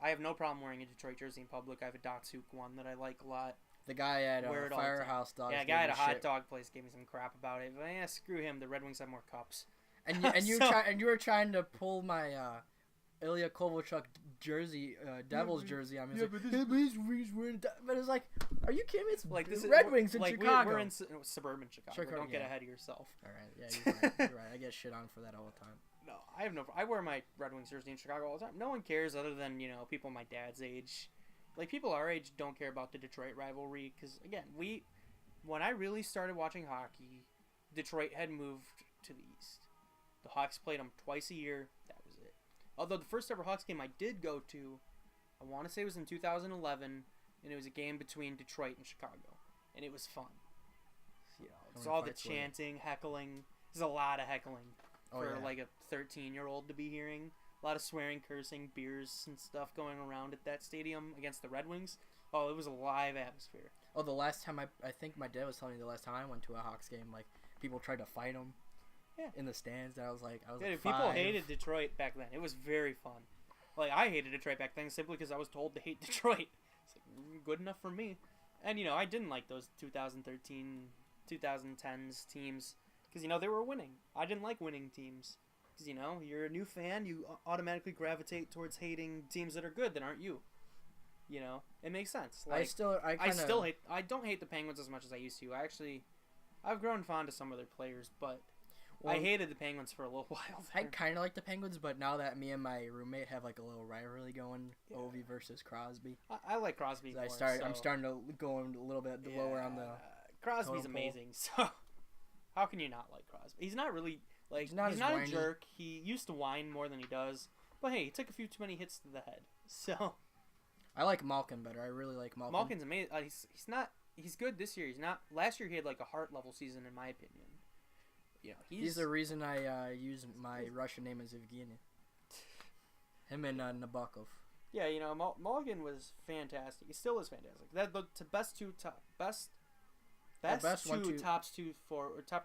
I have no problem wearing a Detroit jersey in public. I have a Datsuk one that I like a lot. The guy at Firehouse Dogs. Yeah, a guy at a hot dog place gave me some crap about it. But yeah, screw him. The Red Wings have more cups. And you were trying to pull my Ilya Kovalchuk jersey, Devils jersey. I mean, yeah, but it's like, are you kidding me? It's like this Red Wings in Chicago. We're in suburban Chicago. Don't get ahead of yourself. All right, yeah, you're right. I get shit on for that all the time. No, I wear my Red Wings jersey in Chicago all the time. No one cares other than people my dad's age. Like people our age don't care about the Detroit rivalry because again, when I really started watching hockey, Detroit had moved to the East. The Hawks played them twice a year. That was it. Although the first ever Hawks game I did go to, I want to say it was in 2011, and it was a game between Detroit and Chicago, and it was fun. It's all the chanting, heckling. There's a lot of heckling for like a 13-year-old to be hearing. A lot of swearing, cursing, beers and stuff going around at that stadium against the Red Wings. Oh, it was a live atmosphere. Oh, the last time I think my dad was telling me the last time I went to a Hawks game, like people tried to fight him. Yeah. In the stands, I was like, people hated Detroit back then. It was very fun. Like I hated Detroit back then simply because I was told to hate Detroit. It's like good enough for me. And I didn't like those 2013, 2010s teams because they were winning. I didn't like winning teams. Because, you're a new fan. You automatically gravitate towards hating teams that are good that aren't you. It makes sense. Like, I don't hate the Penguins as much as I used to. I've grown fond of some of their players, but I hated the Penguins for a little while there. I kind of like the Penguins, but now that me and my roommate have like a little rivalry going, Ovi versus Crosby. I like Crosby more. I'm starting to go a little bit lower on the Crosby's amazing, so how can you not like Crosby? He's not really, he's not a jerk. He used to whine more than he does, but hey, he took a few too many hits to the head, so... I like Malkin better. I really like Malkin. Malkin's amazing. He's good this year. He's not... Last year he had like a Hart level season, in my opinion. He's the reason I use my Russian name as Evgeny. Him and Nabokov. Yeah, Malkin was fantastic. He still is fantastic. The best two top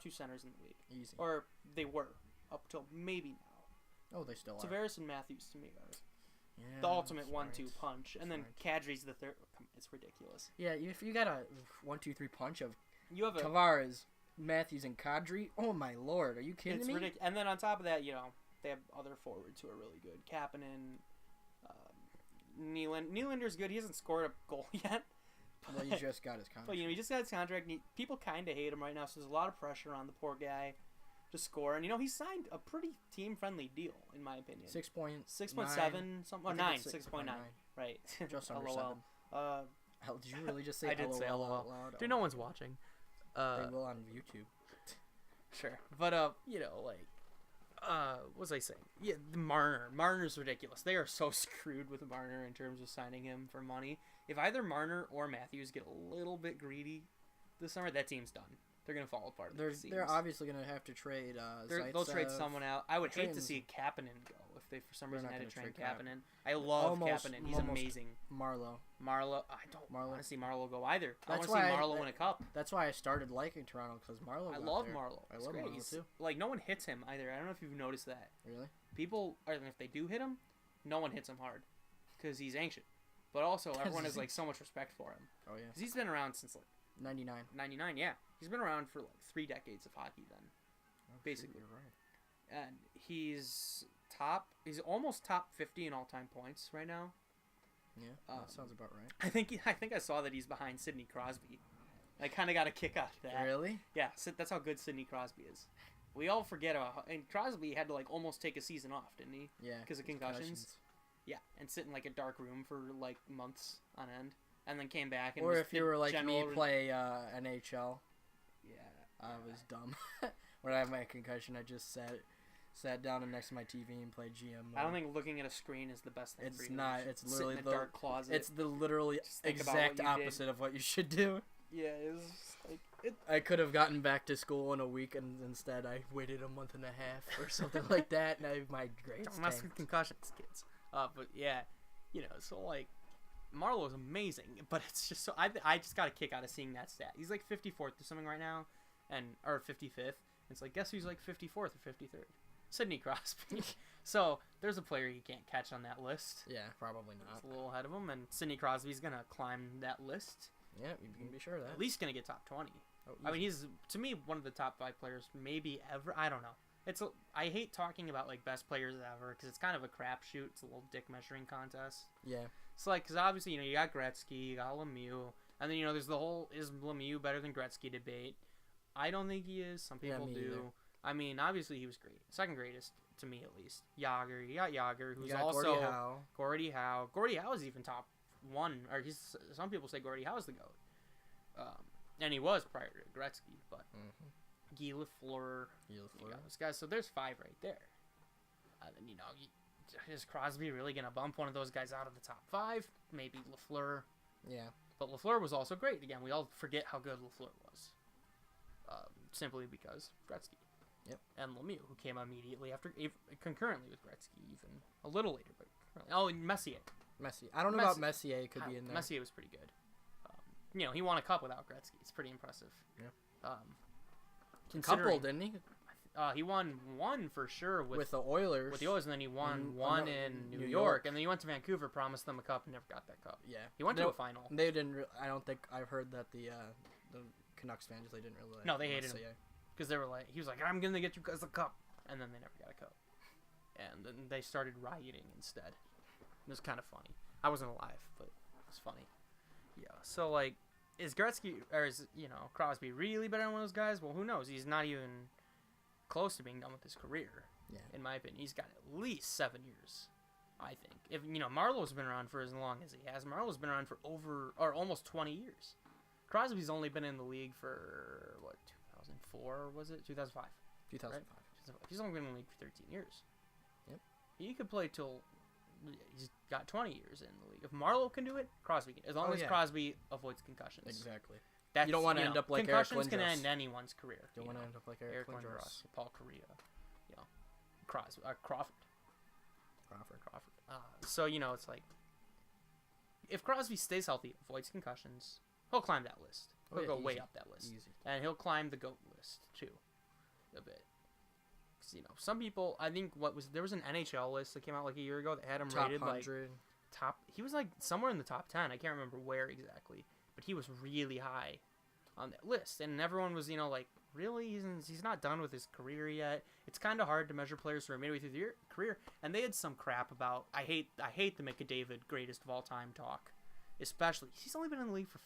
two centers in the league. Easy. Or they were up till maybe now. Oh, they still are. Tavares and Matthews to me are the ultimate 1-2 punch, and then Kadri's the third. It's ridiculous. Yeah, if you got a 1-2-3 punch of Tavares, Matthews, and Kadri, oh my lord, are you kidding me? It's ridiculous. And then on top of that, they have other forwards who are really good. Kapanen, Nylander's good. He hasn't scored a goal yet. Well, he just got his contract. But he just got his contract. And people kind of hate him right now, so there's a lot of pressure on the poor guy to score. And he signed a pretty team-friendly deal, in my opinion. 6.7 something. Or 9. 6.9. Right. Just under LOL. 7. Did you really just say I did LOL say LOL out loud? Dude, no one's watching. They will on YouTube. Sure. But, what was I saying? Yeah, Marner's ridiculous. They are so screwed with Marner in terms of signing him for money. If either Marner or Matthews get a little bit greedy this summer, that team's done. They're going to fall apart. They're obviously going to have to trade They'll trade someone out. I would hate to see Kapanen go if they, for some reason, had to trade Kapanen. I love Kapanen. He's amazing. Marlowe. I don't want to see Marlowe go either. I want to see Marlowe win a cup. That's why I started liking Toronto, because Marlowe I love Marlowe. I love Marlowe, too. No one hits him either. I don't know if you've noticed that. Really? People, if they do hit him, no one hits him hard because he's ancient. But also, everyone has so much respect for him. Oh, yeah. Because he's been around since 99. 99, yeah. He's been around for 3 decades of hockey then. Oh, basically. You're right. And he's almost top 50 in all-time points right now. Yeah, that sounds about right. I think I saw that he's behind Sidney Crosby. I kind of got a kick out of that. Really? Yeah, that's how good Sidney Crosby is. We all forget about and Crosby had to almost take a season off, didn't he? Yeah. Because of concussions. Yeah, and sit in a dark room for months on end, and then came back. And or if you were like me, play NHL. Yeah, I was dumb. When I have my concussion, I just sat down and next to my TV and played GM. I don't think looking at a screen is the best thing. It's for you. not. It's literally sit in a dark closet. It's the literally exact opposite of what you should do. Yeah, it was I could have gotten back to school in a week, and instead I waited a month and a half or something like that. And my grades don't mess with concussions, kids. But yeah, so Marlowe's amazing, but it's just so I just got a kick out of seeing that stat. He's 54th or something right now, or 55th. It's guess who's 54th or 53rd? Sidney Crosby. So there's a player you can't catch on that list. Yeah, probably not. It's a little ahead of him, and Sidney Crosby's gonna climb that list. Yeah, you can be sure of that. At least gonna get top 20. Oh, I mean, he's to me one of the top 5 players maybe ever. I don't know. I hate talking about best players ever because it's kind of a crapshoot. It's a little dick measuring contest. Yeah. It's because obviously you got Gretzky, you got Lemieux, and then there's the whole is Lemieux better than Gretzky debate. I don't think he is. Some people do. Either. I mean, obviously he was great, second greatest to me at least. Yager, you got Yager, who's also Gordie Howe. Gordie Howe is even top 1, or some people say Gordie Howe is the GOAT. And he was prior to Gretzky, but. Mm-hmm. Guy Lafleur. Those guys. So there's 5 right there. Then is Crosby really gonna bump one of those guys out of the top 5? Maybe Lafleur. Yeah. But Lafleur was also great. Again, we all forget how good Lafleur was. Simply because Gretzky. Yep. And Lemieux, who came immediately after, concurrently with Gretzky, even a little later, but and Messier. I don't know about Messier. Could be in there. Messier was pretty good. He won a cup without Gretzky. It's pretty impressive. Yeah. Couple, didn't he? He won 1 for sure with the Oilers. With the Oilers, and then he won 1 in New York, and then he went to Vancouver, promised them a cup, and never got that cup. Yeah, he went to a final. They didn't. I don't think I've heard that the Canucks fans they didn't really. No, they hated him because they were he was like, "I'm gonna get you guys a cup," and then they never got a cup. and then they started rioting instead. It was kind of funny. I wasn't alive, but it was funny. Yeah. So like, is Gretzky or is Crosby really better than one of those guys? Well, who knows? He's not even close to being done with his career. Yeah. In my opinion, he's got at least 7 years. I think if Marlowe's been around for as long as he has. Marlowe's been around for almost 20 years. Crosby's only been in the league for, 2004, was it? 2005. 2005. Right? He's only been in the league for 13 years. Yep. He could play till he's got 20 years in the league. If Marlowe can do it, Crosby can. As long as Crosby avoids concussions. Exactly. You don't want to end up like Eric concussions Lindros. can end anyone's career. Don't want to end up like Eric Lindros. Paul Correa, Crosby, Crawford. So it's like, if Crosby stays healthy, avoids concussions, he'll climb that list. He'll go way up that list. Easy. And he'll climb the GOAT list, too, a bit. 'Cause, some people, I think, there was an NHL list that came out like a year ago that had him top rated 100. he was like somewhere in the top 10. I can't remember where exactly, but he was really high on that list. And everyone was, like, really? He's not done with his career yet. It's kind of hard to measure players who are midway through their career. And they had some crap about, I hate the McDavid greatest of all time talk. Especially, he's only been in the league for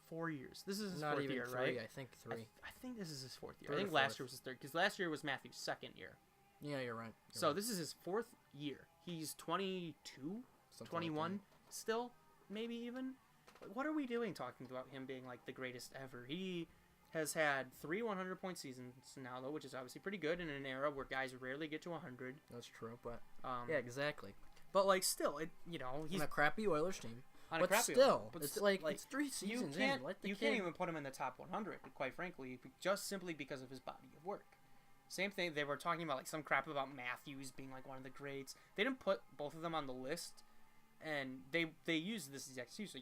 4 years. This is his Not fourth even year, 3, right? I think 3. I think this is his 4th year. Third I think or last fourth. year was his 3rd, because last year was Matthew's 2nd year. Yeah, you're right. This is his 4th year. He's 22, Something 21 like still, maybe even. What are we doing talking about him being like the greatest ever? He has had 3 100-point seasons now, though, which is obviously pretty good in an era where guys rarely get to 100. That's true, but Yeah, exactly. But like, still, he's on a crappy Oilers team. on But a crappy still, one. But it's sti- like it's 3 seasons in. Let the you kid... can't even put him in the top 100, quite frankly, just simply because of his body of work. Same thing, they were talking about like some crap about Matthews being like one of the greats. They didn't put both of them on the list, and they use this as excuse. So,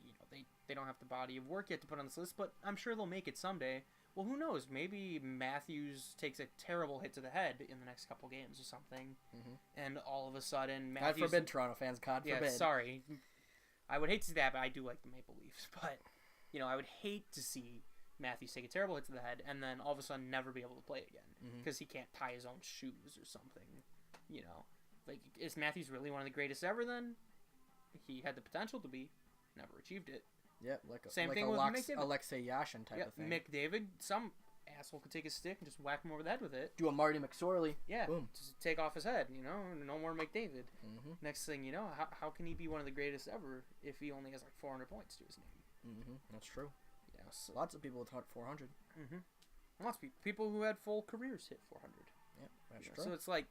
they don't have the body of work yet to put on this list, but I'm sure they'll make it someday. Well, who knows? Maybe Matthews takes a terrible hit to the head in the next couple games or something, and all of a sudden Matthews... God forbid, Toronto fans. God forbid. Yeah, sorry. I would hate to see that, but I do like the Maple Leafs. But, I would hate to see Matthews take a terrible hit to the head and then all of a sudden never be able to play again because he can't tie his own shoes or something. Like, is Matthews really one of the greatest ever then? He had the potential to be. Never achieved it. Yeah, Same like thing with McDavid. Alexei Yashin type of thing. McDavid, some asshole could take his stick and just whack him over the head with it. Do a Marty McSorley. Yeah, Boom. just take off his head, no more McDavid. Mm-hmm. Next thing you know, how can he be one of the greatest ever if he only has like 400 points to his name? Mm-hmm. That's true. Yeah, so, lots of people with 400. Lots of people who had full careers hit 400. Yeah, that's true. So it's like,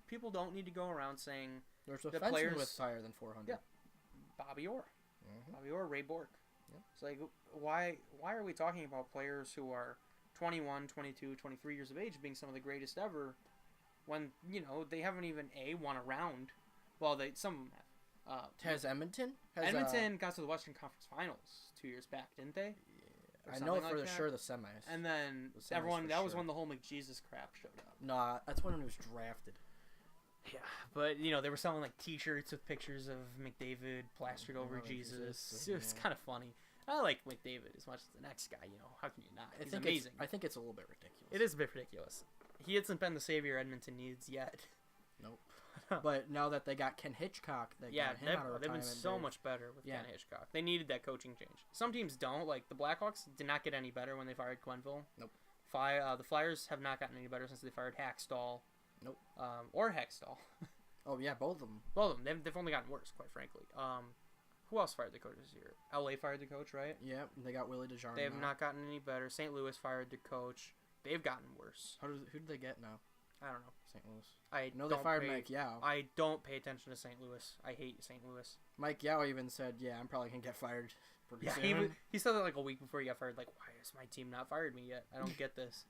people don't need to go around saying there's a defenseman players with higher than 400. Yeah, Bobby Orr, Ray Bourque. Yep. It's like, why are we talking about players who are 21, 22, 23 years of age being some of the greatest ever when, they haven't even, won a round? Well, some of them have. Has Edmonton? Edmonton got to the Western Conference Finals 2 years back, didn't they? Yeah. I know for sure the semis. And then that was when the whole McJesus crap showed up. Nah, that's when he was drafted. Yeah, but, they were selling, like, T-shirts with pictures of McDavid plastered over Jesus. It was kind of funny. I like McDavid as much as the next guy, How can you not? He's amazing. I think it's a little bit ridiculous. It is a bit ridiculous. He hasn't been the savior Edmonton needs yet. Nope. But now that they got Ken Hitchcock, got him out of retirement. They've been so much better with Ken Hitchcock. They needed that coaching change. Some teams don't. Like, the Blackhawks did not get any better when they fired Quenneville. Nope. The Flyers have not gotten any better since they fired Hackstall. Nope. Or Hextall. Oh, yeah, both of them. Both of them. They've only gotten worse, quite frankly. Who else fired the coach this year? LA fired the coach, right? Yeah, they got Willie DeJarno. They have not gotten any better. St. Louis fired the coach. They've gotten worse. Who do they get now? I don't know. St. Louis. I know they fired Mike Yao. I don't pay attention to St. Louis. I hate St. Louis. Mike Yao even said, "Yeah, I'm probably gonna get fired pretty soon." He said that like a week before he got fired. Like, why has my team not fired me yet? I don't get this.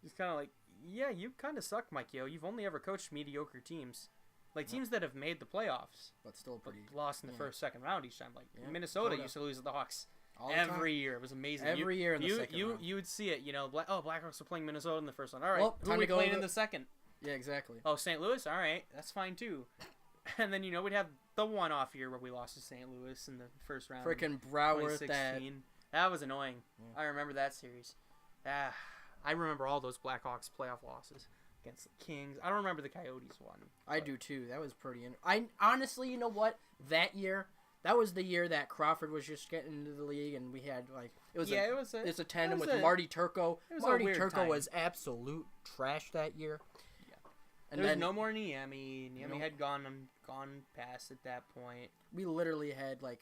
He's kind of like, yeah, you kind of suck, Mike Yao. You've only ever coached mediocre teams. Like, teams that have made the playoffs. But still pretty... lost in the first, second round each time. Like, Minnesota used to lose to the Hawks. Every year. It was amazing. Every year in the second round. You would see it, Blackhawks are playing Minnesota in the first one. All right, well, who are we playing in the second? Yeah, exactly. Oh, St. Louis? All right, that's fine, too. And then, we'd have the one-off year where we lost to St. Louis in the first round. Freaking Broward. That was annoying. Yeah. I remember that series. I remember all those Blackhawks playoff losses. against the Kings. I don't remember the Coyotes one. I do too. That was pretty. I honestly, you know what? That year, that was the year that Crawford was just getting into the league, and we had like it's a tandem with Marty Turco. Marty Turco was absolute trash that year. Yeah, and there was no more Niemi. Niemi had gone past at that point. We literally had like.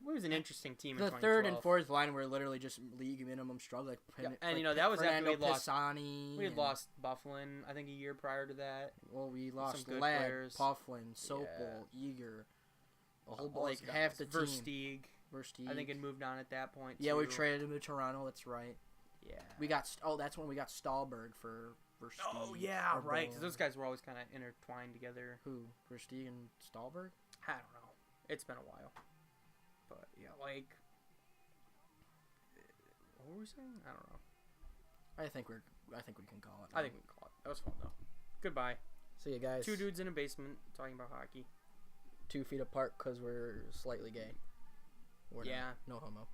It was an interesting team. The in third and fourth line were literally just league minimum struggle. Like, and you know that was after we lost. Pisani We had lost Bufflin, I think, a year prior to that. Well, we lost Ladd, Pufflin, Sopel, Eager, a whole like half the team. Versteeg. I think had moved on at that point. Yeah, we traded him to Toronto. That's right. Yeah. We got. That's when we got Stahlberg for Versteeg. Oh yeah, right. Because those guys were always kind of intertwined together. Who? Versteeg and Stahlberg? I don't know. It's been a while. But yeah, like, what were we saying? I don't know. I think we can call it. I think we can call it. That was fun though. Goodbye. See you guys. 2 dudes in a basement talking about hockey. 2 feet apart because we're slightly gay. We're not. No homo.